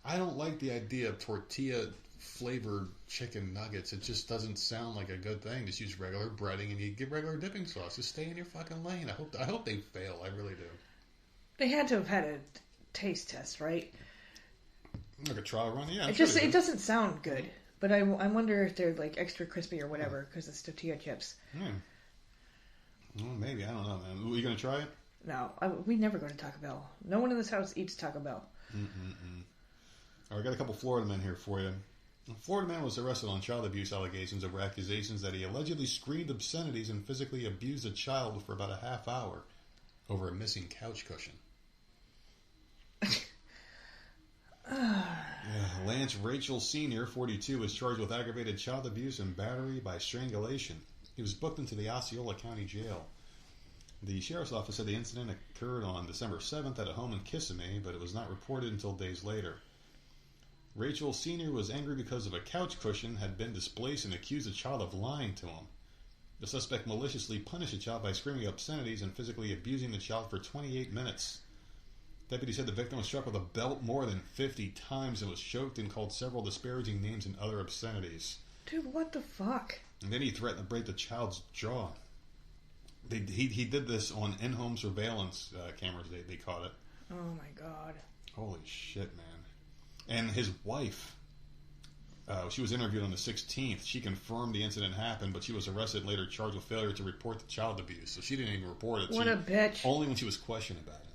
I don't like the idea of tortilla-flavored chicken nuggets. It just doesn't sound like a good thing. Just use regular breading and you get regular dipping sauce. Just stay in your fucking lane. I hope they fail. I really do. They had to have had a taste test, right? Like a trial run? Yeah. It doesn't sound good. But I wonder if they're like extra crispy or whatever because it's tortilla chips. Well, maybe. I don't know, man. Are you going to try it? No. We never go to Taco Bell. No one in this house eats Taco Bell. All right, I got a couple Florida men here for you. A Florida man was arrested on child abuse allegations over accusations that he allegedly screamed obscenities and physically abused a child for about a half hour over a missing couch cushion. Lance Rachel Sr., 42, was charged with aggravated child abuse and battery by strangulation. He was booked into the Osceola County Jail. The sheriff's office said the incident occurred on December 7th at a home in Kissimmee, but it was not reported until days later. Rachel Sr. was angry because of a couch cushion had been displaced and accused the child of lying to him. The suspect maliciously punished the child by screaming obscenities and physically abusing the child for 28 minutes. Deputy said the victim was struck with a belt more than 50 times and was choked and called several disparaging names and other obscenities. Dude, what the fuck? And then he threatened to break the child's jaw. He did this on in-home surveillance cameras. They caught it. Oh my god. Holy shit, man. And his wife, she was interviewed on the 16th. She confirmed the incident happened, but she was arrested and later charged with failure to report the child abuse. So she didn't even report it. What a bitch. Only when she was questioned about it.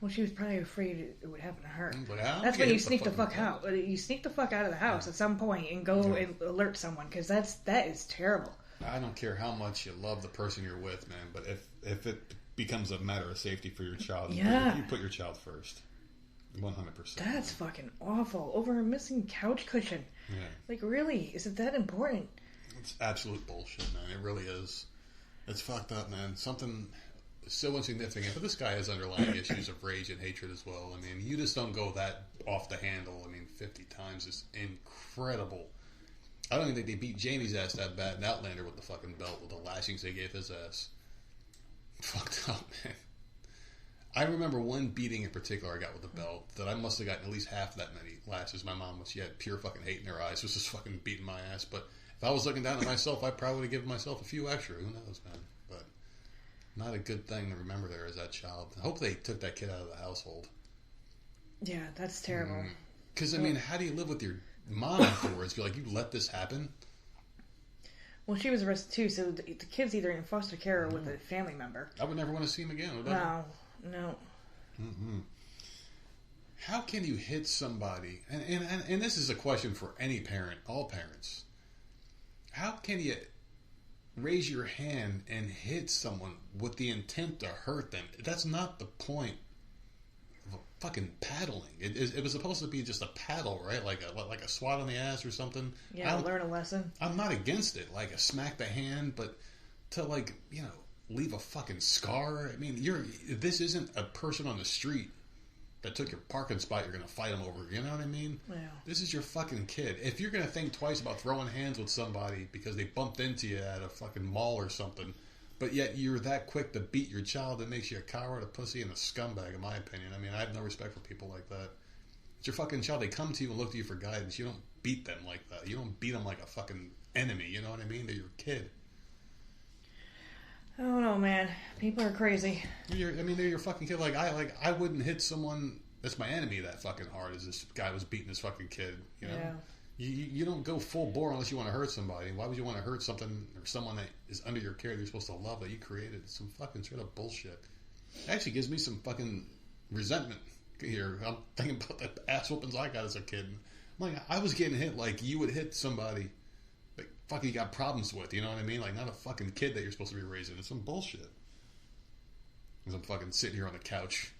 Well, she was probably afraid it would happen to her. But that's when you sneak the fuck out. You sneak the fuck out of the house at some point and go and alert someone, because that is terrible. I don't care how much you love the person you're with, man, but if it becomes a matter of safety for your child, you put your child first. 100%. That's fucking awful. Over a missing couch cushion. Yeah. Like, really? Is it that important? It's absolute bullshit, man. It really is. It's fucked up, man. Something so insignificant. But this guy has underlying issues of rage and hatred as well. I mean, you just don't go that off the handle. I mean, 50 times is incredible. I don't even think they beat Jamie's ass that bad in Outlander with the fucking belt, with the lashings they gave his ass. Fucked up, man. I remember one beating in particular I got with the belt that I must have gotten at least half that many lashes. My mom she had pure fucking hate in her eyes. Was just fucking beating my ass. But if I was looking down at myself, I probably would have given myself a few extra. Who knows, man? But not a good thing to remember there as that child. I hope they took that kid out of the household. Yeah, that's terrible. Because, I mean, how do you live with your mom afterwards? Be like, you let this happen? Well, she was arrested too, so the kid's either in foster care or with a family member. I would never want to see him again, would I? No. Mm-hmm. How can you hit somebody? And this is a question for any parent, all parents. How can you raise your hand and hit someone with the intent to hurt them? That's not the point of a fucking paddling. It was supposed to be just a paddle, right? Like a swat on the ass or something. Yeah, learn a lesson. I'm not against it. Like a smack the hand, but to leave a fucking scar. I mean, this isn't a person on the street that took your parking spot you're going to fight them over. You know what I mean? Yeah. This is your fucking kid. If you're going to think twice about throwing hands with somebody because they bumped into you at a fucking mall or something, but yet you're that quick to beat your child, it makes you a coward, a pussy, and a scumbag, in my opinion. I mean, I have no respect for people like that. It's your fucking child. They come to you and look to you for guidance. You don't beat them like that. You don't beat them like a fucking enemy. You know what I mean? They're your kid. I don't know, man. People are crazy. They're your fucking kid. I wouldn't hit someone that's my enemy that fucking hard as this guy was beating his fucking kid. You know, you don't go full bore unless you want to hurt somebody. Why would you want to hurt something or someone that is under your care that you're supposed to love that you created? It's some fucking straight up bullshit. It actually gives me some fucking resentment here. I'm thinking about the ass whoopings I got as a kid. I'm like, I was getting hit like you would hit somebody. Like, fucking you got problems with, you know what I mean? Like, not a fucking kid that you're supposed to be raising. It's some bullshit. Because I'm fucking sitting here on the couch.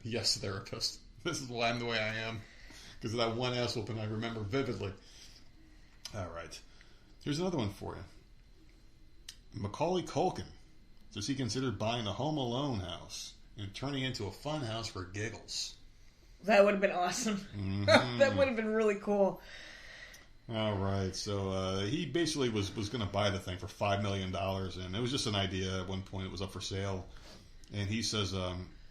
Yes, therapist. This is why I'm the way I am. Because of that one ass whooping I remember vividly. Alright. Here's another one for you. Macaulay Culkin says he considered buying a Home Alone house and turning it into a fun house for giggles. That would have been awesome. Mm-hmm. That would have been really cool. All right, so he basically was going to buy the thing for $5 million, and it was just an idea. At one point, it was up for sale, and he says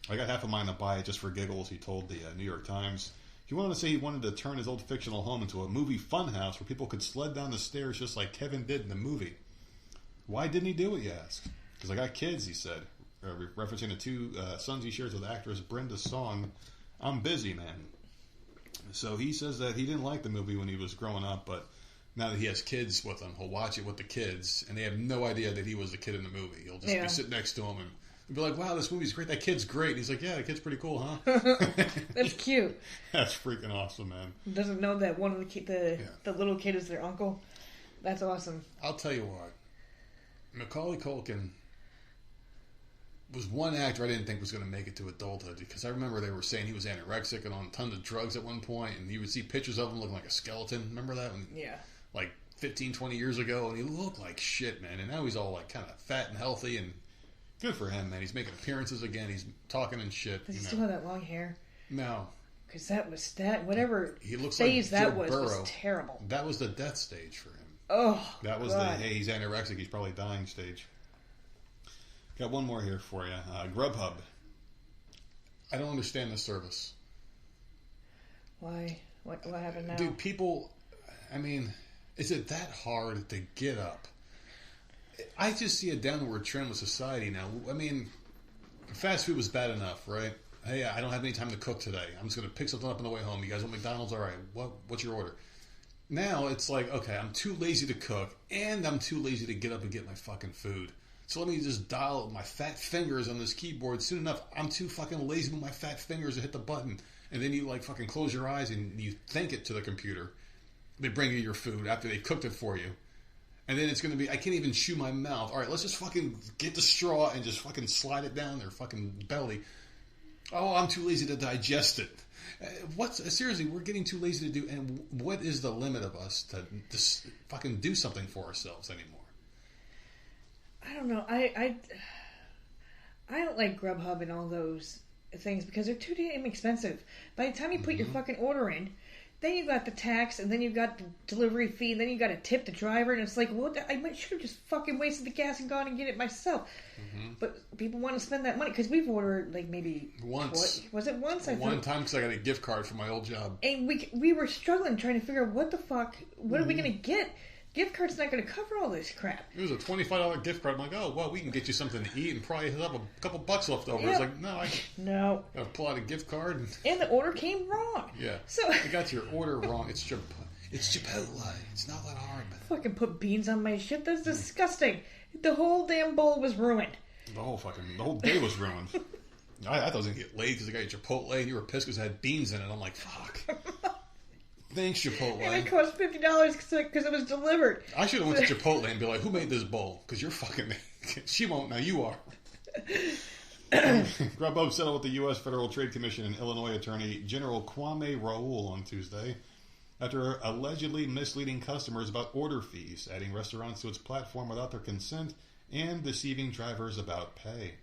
I got half a mind to buy it just for giggles, he told the New York Times. He went on to say he wanted to turn his old fictional home into a movie funhouse where people could sled down the stairs just like Kevin did in the movie. Why didn't he do it, you ask? Because I got kids, he said, referencing the two sons he shares with actress Brenda Song. I'm busy, man. So he says that he didn't like the movie when he was growing up, but now that he has kids with him, he'll watch it with the kids, and they have no idea that he was the kid in the movie. He'll just be sitting next to him and be like, wow, this movie's great. That kid's great. And he's like, yeah, the kid's pretty cool, huh? That's cute. That's freaking awesome, man. Doesn't know that one of the little kid is their uncle. That's awesome. I'll tell you what. Macaulay Culkin was one actor I didn't think was going to make it to adulthood, because I remember they were saying he was anorexic and on tons of drugs at one point, and you would see pictures of him looking like a skeleton. Remember that? Yeah. Like 15, 20 years ago, and he looked like shit, man. And now he's all like kind of fat and healthy, and good for him, man. He's making appearances again. He's talking and shit. Does he still have that long hair? No. Because whatever he looks phase like that was terrible. That was the death stage for him. Oh, that was God. Hey, he's anorexic, he's probably dying stage. Got one more here for you. Grubhub. I don't understand this service. Why? What happened now? Dude, people, I mean, is it that hard to get up? I just see a downward trend with society now. I mean, fast food was bad enough, right? Hey, I don't have any time to cook today. I'm just going to pick something up on the way home. You guys want McDonald's? All right. What's your order? Now it's like, okay, I'm too lazy to cook, and I'm too lazy to get up and get my fucking food. So let me just dial my fat fingers on this keyboard. Soon enough, I'm too fucking lazy with my fat fingers to hit the button. And then you like fucking close your eyes and you think it to the computer. They bring you your food after they cooked it for you. And then it's going to be, I can't even chew my mouth. All right, let's just fucking get the straw and just fucking slide it down their fucking belly. Oh, I'm too lazy to digest it. Seriously, we're getting too lazy to do, and what is the limit of us to just fucking do something for ourselves anymore? I don't know. I don't like Grubhub and all those things because they're too damn expensive. By the time you put your fucking order in, then you got the tax, and then you got the delivery fee, and then you got to tip the driver, and it's like, well, I should have just fucking wasted the gas and gone and get it myself. Mm-hmm. But people want to spend that money because we've ordered like maybe once. Was it once? One time because I got a gift card from my old job, and we were struggling trying to figure out what the fuck, what are we gonna get? Gift card's not going to cover all this crap. It was a $25 gift card. I'm like, oh, well, we can get you something to eat and probably have a couple bucks left over. Yep. It's like, no, I gotta pull out a gift card. And the order came wrong. Yeah. So I got your order wrong. It's Chipotle. It's not that hard. Fucking put beans on my shit. That's disgusting. The whole damn bowl was ruined. The whole day was ruined. I thought I was going to get laid because I got your Chipotle and you were pissed because it had beans in it. I'm like, fuck. Thanks, Chipotle. And it cost $50 because it was delivered. I should have went to Chipotle and be like, who made this bowl? Because you're fucking... She won't. Now you are. Grubhub settled with the U.S. Federal Trade Commission and Illinois Attorney General Kwame Raoul on Tuesday after allegedly misleading customers about order fees, adding restaurants to its platform without their consent, and deceiving drivers about pay.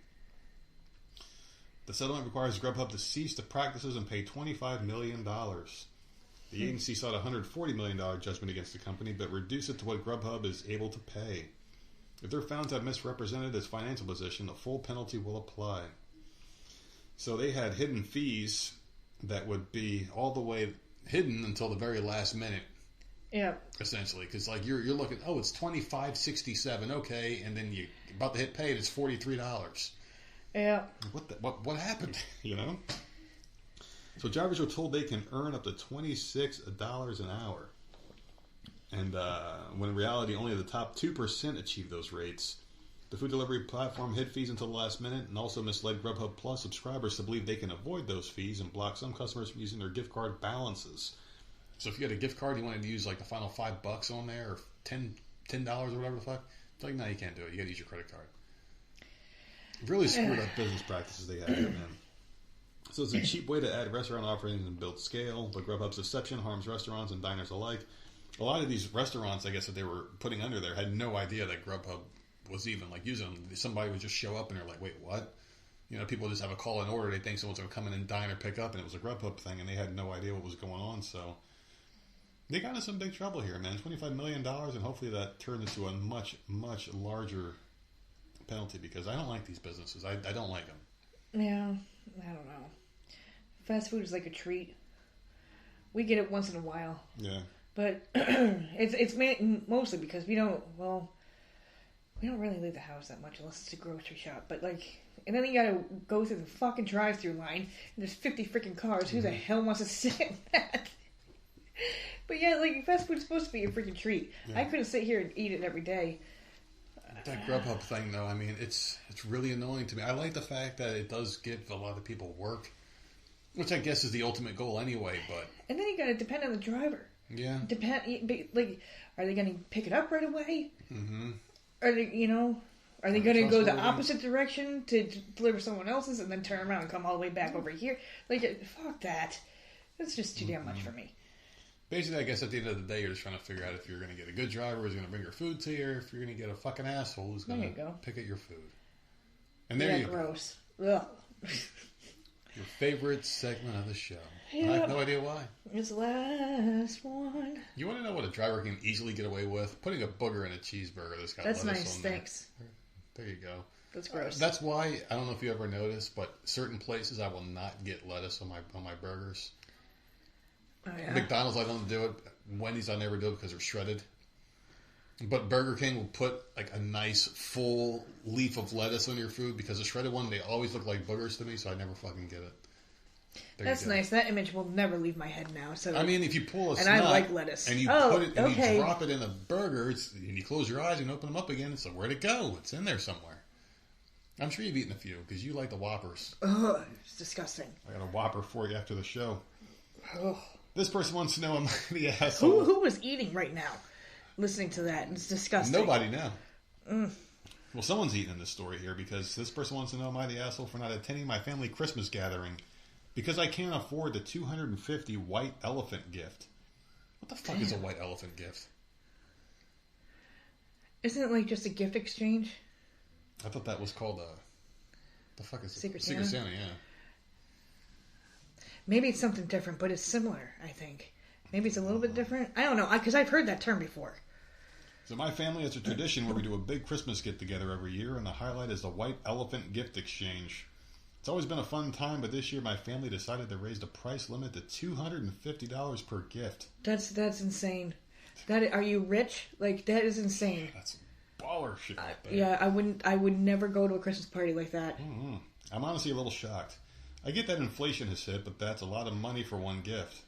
The settlement requires Grubhub to cease the practices and pay $25 million. The agency sought a $140 million judgment against the company, but reduced it to what Grubhub is able to pay. If they're found to have misrepresented its financial position, a full penalty will apply. So they had hidden fees that would be all the way hidden until the very last minute. Yeah. Essentially, because like you're looking, oh, it's $25.67, okay, and then you about to hit pay, and it's $43. Yeah. What happened? You know. So drivers are told they can earn up to $26 an hour. And when in reality only the top 2% achieve those rates. The food delivery platform hid fees until the last minute and also misled Grubhub Plus subscribers to believe they can avoid those fees and block some customers from using their gift card balances. So if you had a gift card, you wanted to use like the final $5 on there or $10 or whatever the fuck, it's like, no, you can't do it. You got to use your credit card. Really screwed up business practices they have here, man. So it's a cheap way to add restaurant offerings and build scale, but Grubhub's deception harms restaurants and diners alike. A lot of these restaurants, I guess, that they were putting under there had no idea that Grubhub was even like using them. Somebody would just show up and they're like, wait, what? You know, people just have a call and order. They think someone's going to come in and dine or pick up, and it was a Grubhub thing, and they had no idea what was going on. So they got in some big trouble here, man. $25 million, and hopefully that turns into a much, much larger penalty because I don't like these businesses. I don't like them. Yeah, I don't know. Fast food is like a treat. We get it once in a while. Yeah. But it's mostly because we don't really leave the house that much unless it's a grocery shop. But and then you gotta go through the fucking drive-through line, and there's 50 freaking cars. Who the hell wants to sit in that? But yeah, fast food's supposed to be a freaking treat. Yeah. I couldn't sit here and eat it every day. That Grubhub thing, though, I mean, it's really annoying to me. I like the fact that it does give a lot of people work, which I guess is the ultimate goal anyway. But and then you gotta depend on the driver. Yeah. Are they gonna pick it up right away? Mm-hmm. Are they going to go the opposite direction to deliver someone else's and then turn around and come all the way back over here? Fuck that. That's just too damn much for me. Basically, I guess at the end of the day, you're just trying to figure out if you're going to get a good driver who's going to bring your food to you, or if you're going to get a fucking asshole who's going to pick at your food. And there you go. Gross. Ugh. Your favorite segment of the show. Yep. I have no idea why. It's the last one. You want to know what a driver can easily get away with? Putting a booger in a cheeseburger that's got lettuce nice, on there. Thanks. There you go. That's gross. That's why, I don't know if you ever noticed, but certain places I will not get lettuce on my burgers. Oh, yeah. McDonald's, I don't do it. Wendy's, I never do it because they're shredded. But Burger King will put a nice full leaf of lettuce on your food because the shredded one, they always look like boogers to me, so I never fucking get it. That's nice. That image will never leave my head now. So I mean, if you pull a and snot I like lettuce, and you put it and you drop it in a burger, and you close your eyes and open them up again, it's where'd it go? It's in there somewhere. I'm sure you've eaten a few because you like the Whoppers. Ugh, it's disgusting. I got a Whopper for you after the show. Ugh. This person wants to know, am I the asshole? Who is eating right now? Listening to that, it's disgusting. Nobody now. Well, someone's eating in this story here because this person wants to know, am I the asshole for not attending my family Christmas gathering because I can't afford the $250 white elephant gift? What the fuck is a white elephant gift? Isn't it just a gift exchange? I thought that was called the fuck is it? Secret Santa, yeah. Maybe it's something different, but it's similar, I think. Maybe it's a little bit different. I don't know, because I've heard that term before. So my family has a tradition where we do a big Christmas get-together every year, and the highlight is the white elephant gift exchange. It's always been a fun time, but this year my family decided to raise the price limit to $250 per gift. That's insane. Are you rich? That is insane. That's baller shit right there. Yeah, I would never go to a Christmas party like that. Mm-hmm. I'm honestly a little shocked. I get that inflation has hit, but that's a lot of money for one gift.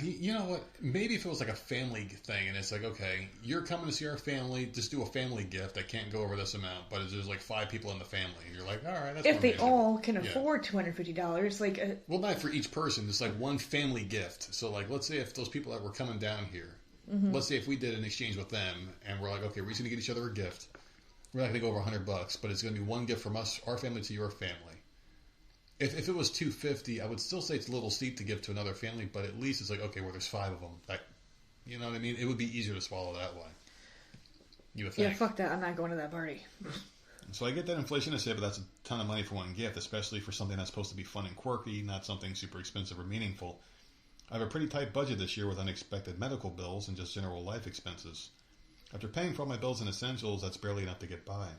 You know what? Maybe if it was a family thing, and it's okay, you're coming to see our family, just do a family gift. I can't go over this amount, but there's 5 people in the family, and you're all right, that's if they all can afford $250, well, not for each person, it's one family gift. So, let's say if those people that were coming down here, let's say if we did an exchange with them, and we're okay, we're just going to get each other a gift. We're not going to go over $100, but it's going to be one gift from us, our family, to your family. If it was $250, I would still say it's a little steep to give to another family, but at least it's okay, well, there's 5 of them. You know what I mean? It would be easier to swallow that way. You would think. Yeah, fuck that. I'm not going to that party. So I get that inflation is hit, but that's a ton of money for one gift, especially for something that's supposed to be fun and quirky, not something super expensive or meaningful. I have a pretty tight budget this year with unexpected medical bills and just general life expenses. After paying for all my bills and essentials, that's barely enough to get by.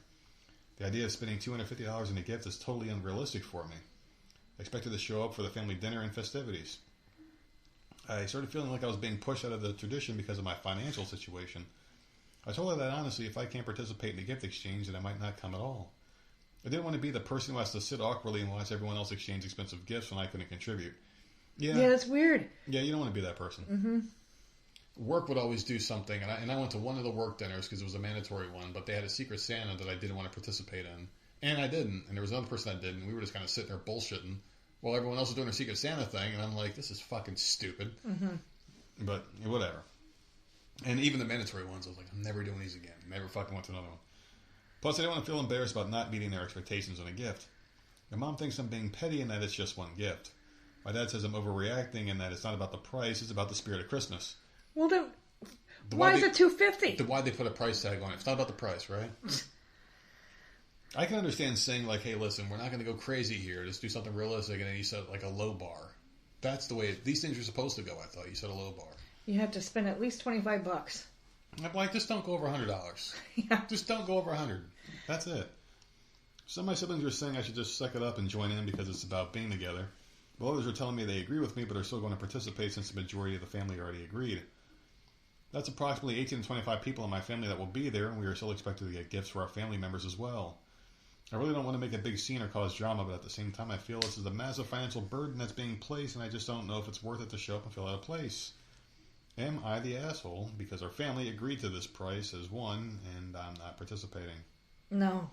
The idea of spending $250 in a gift is totally unrealistic for me. I expected to show up for the family dinner and festivities. I started feeling like I was being pushed out of the tradition because of my financial situation. I told her that honestly, if I can't participate in the gift exchange, then I might not come at all. I didn't want to be the person who has to sit awkwardly and watch everyone else exchange expensive gifts when I couldn't contribute. Yeah, that's weird. Yeah, you don't want to be that person. Mm-hmm. Work would always do something, and I went to one of the work dinners because it was a mandatory one, but they had a Secret Santa that I didn't want to participate in. And I didn't, and there was another person that didn't, and we were just kind of sitting there bullshitting while everyone else was doing their Secret Santa thing, and I'm like, this is fucking stupid. Mm-hmm. But, whatever. And even the mandatory ones, I was like, I'm never doing these again. Never fucking went to another one. Plus, I didn't want to feel embarrassed about not meeting their expectations on a gift. My mom thinks I'm being petty and that it's just one gift. My dad says I'm overreacting and that it's not about the price, it's about the spirit of Christmas. Well, then, why is it $250? Why'd they put a price tag on it? It's not about the price, right? I can understand saying, hey, listen, we're not going to go crazy here. Just do something realistic. And then you set, a low bar. That's the way these things are supposed to go, I thought. You set a low bar. You have to spend at least $25. I'm like, just don't go over $100. Yeah. Just don't go over $100. That's it. Some of my siblings are saying I should just suck it up and join in because it's about being together. While others are telling me they agree with me but are still going to participate since the majority of the family already agreed. That's approximately 18 to 25 people in my family that will be there, and we are still expected to get gifts for our family members as well. I really don't want to make a big scene or cause drama, but at the same time I feel this is a massive financial burden that's being placed, and I just don't know if it's worth it to show up and feel out of place. Am I the asshole because our family agreed to this price as one, and I'm not participating? No.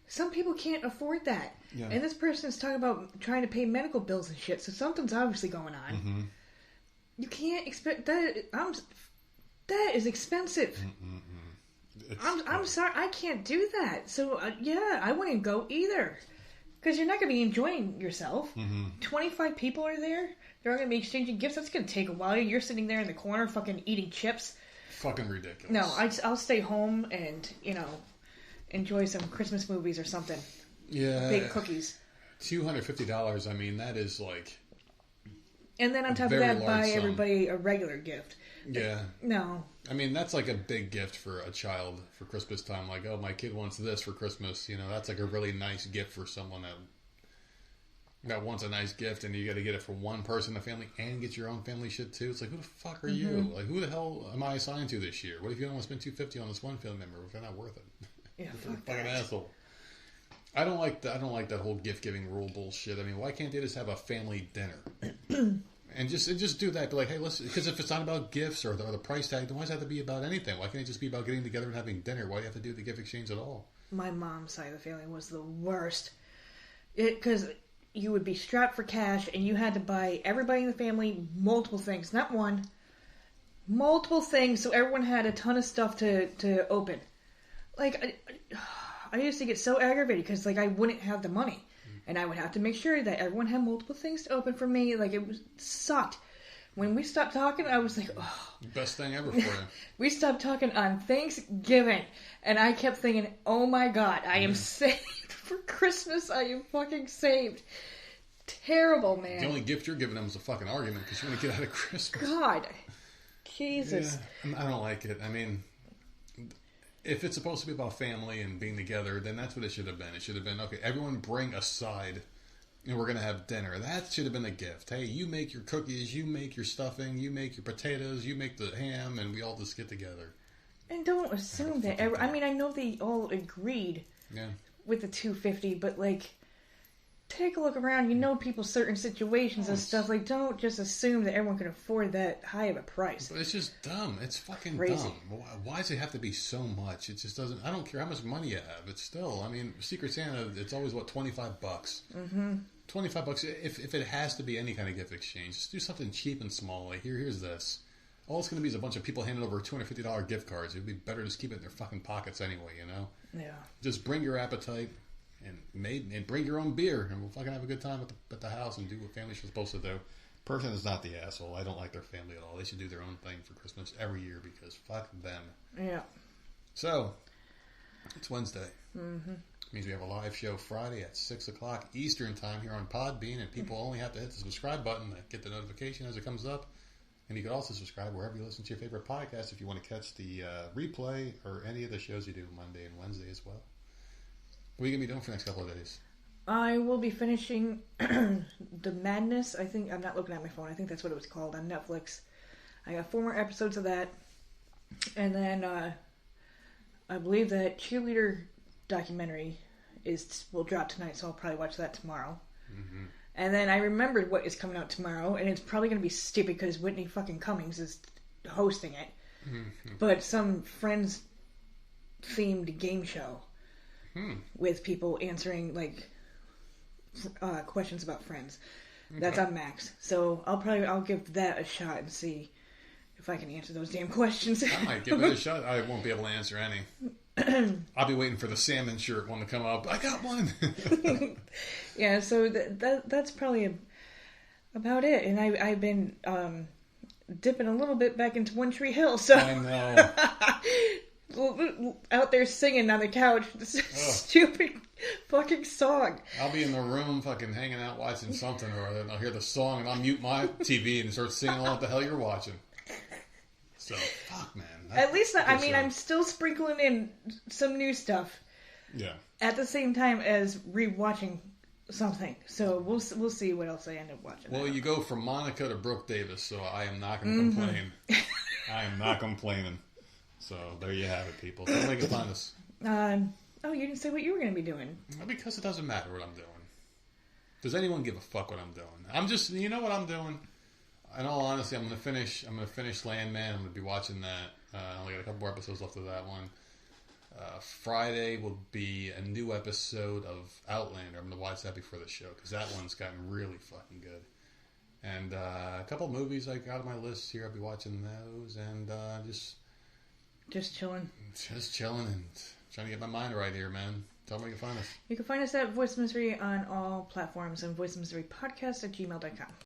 Some people can't afford that. Yeah. And this person is talking about trying to pay medical bills and shit, so something's obviously going on. Mm-hmm. You can't expect that. That is expensive. I'm sorry, I can't do that. So I wouldn't go either, because you're not going to be enjoying yourself. 25 people are there. They're going to be exchanging gifts. That's going to take a while. You're sitting there in the corner, fucking eating chips. Fucking ridiculous. No, I'll stay home and enjoy some Christmas movies or something. Yeah, bake cookies. $250. I mean, that is like. And then on top of that, buy everybody a regular gift. Yeah. No. I mean, that's like a big gift for a child for Christmas time. Like, oh, my kid wants this for Christmas. That's like a really nice gift for someone that wants a nice gift, and you got to get it for one person in the family and get your own family shit too. It's like, who the fuck are you? Like, who the hell am I assigned to this year? What if you don't want to spend $250 on this one family member if they're not worth it? Yeah, fucking asshole. I don't like that whole gift giving rule bullshit. I mean, why can't they just have a family dinner? And just do that. Be like, hey, listen, because if it's not about gifts or the price tag, then why does it have to be about anything? Why can't it just be about getting together and having dinner? Why do you have to do the gift exchange at all? My mom's side of the family was the worst. Because you would be strapped for cash and you had to buy everybody in the family multiple things. Not one. Multiple things, so everyone had a ton of stuff to open. Like, I used to get so aggravated because, like, I wouldn't have the money. And I would have to make sure that everyone had multiple things to open for me. Like, it sucked. When we stopped talking, I was like, oh. Best thing ever for you. We stopped talking on Thanksgiving. And I kept thinking, oh my God, I am saved for Christmas. I am fucking saved. Terrible, man. The only gift you're giving them is a fucking argument because you want to get out of Christmas. God. Jesus. Yeah, I don't like it. I mean, if it's supposed to be about family and being together, then that's what it should have been. It should have been, okay, everyone bring a side and we're going to have dinner. That should have been the gift. Hey, you make your cookies, you make your stuffing, you make your potatoes, you make the ham, and we all just get together. And don't assume that I mean, I know they all agreed with the $250, but, like, take a look around. You know people's certain situations and stuff. Like, don't just assume that everyone can afford that high of a price. But it's just dumb. It's fucking crazy. Dumb. Why does it have to be so much? It just doesn't. I don't care how much money you have. It's still. I mean, Secret Santa. It's always what, $25. $25. If it has to be any kind of gift exchange, just do something cheap and small. Like here's this. All it's going to be is a bunch of people handing over $250 gift cards. It'd be better to just keep it in their fucking pockets anyway. Yeah. Just bring your appetite. And bring your own beer, and we'll fucking have a good time at the house and do what families are supposed to do. Person is not the asshole. I don't like their family at all. They should do their own thing for Christmas every year because fuck them. Yeah. So, it's Wednesday. It means we have a live show Friday at 6 o'clock Eastern time here on Podbean, and people only have to hit the subscribe button to get the notification as it comes up. And you can also subscribe wherever you listen to your favorite podcast if you want to catch the replay or any of the shows you do Monday and Wednesday as well. What are you going to be doing for the next couple of days? I will be finishing The Madness. I think, I'm not looking at my phone, I think that's what it was called on Netflix. I got 4 more episodes of that. And then I believe that cheerleader documentary will drop tonight, so I'll probably watch that tomorrow. And then I remembered what is coming out tomorrow, and it's probably going to be stupid because Whitney fucking Cummings is hosting it. But some Friends-themed game show. With people answering, like, questions about Friends. Okay. That's on Max. So I'll give that a shot and see if I can answer those damn questions. I might give it a shot. I won't be able to answer any. I'll be waiting for the salmon shirt one to come up. I got one! Yeah, so that's probably about it. And I've been dipping a little bit back into One Tree Hill, so... I know. Out there singing on the couch this stupid fucking song. I'll be in the room fucking hanging out watching something or other, and I'll hear the song and I'll mute my TV and start singing along what the hell you're watching. So, fuck, man. At least, I'm still sprinkling in some new stuff. Yeah. At the same time as rewatching something. So we'll see what else I end up watching. Well, you go from Monica to Brooke Davis, so I am not going to complain. I am not complaining. So there you have it, people. Tell me you can find us. Oh, you didn't say what you were going to be doing. Because it doesn't matter what I'm doing. Does anyone give a fuck what I'm doing? I'm just, you know what I'm doing? In all honesty, I'm going to finish Landman. I'm going to be watching that. I only got a couple more episodes left of that one. Friday will be a new episode of Outlander. I'm going to watch that before the show because that one's gotten really fucking good. And a couple movies I got on my list here. I'll be watching those and just chilling. Just chilling and trying to get my mind right here, man. Tell me where you can find us. You can find us at Voice of Misery on all platforms and voicesofmiserypodcast@gmail.com.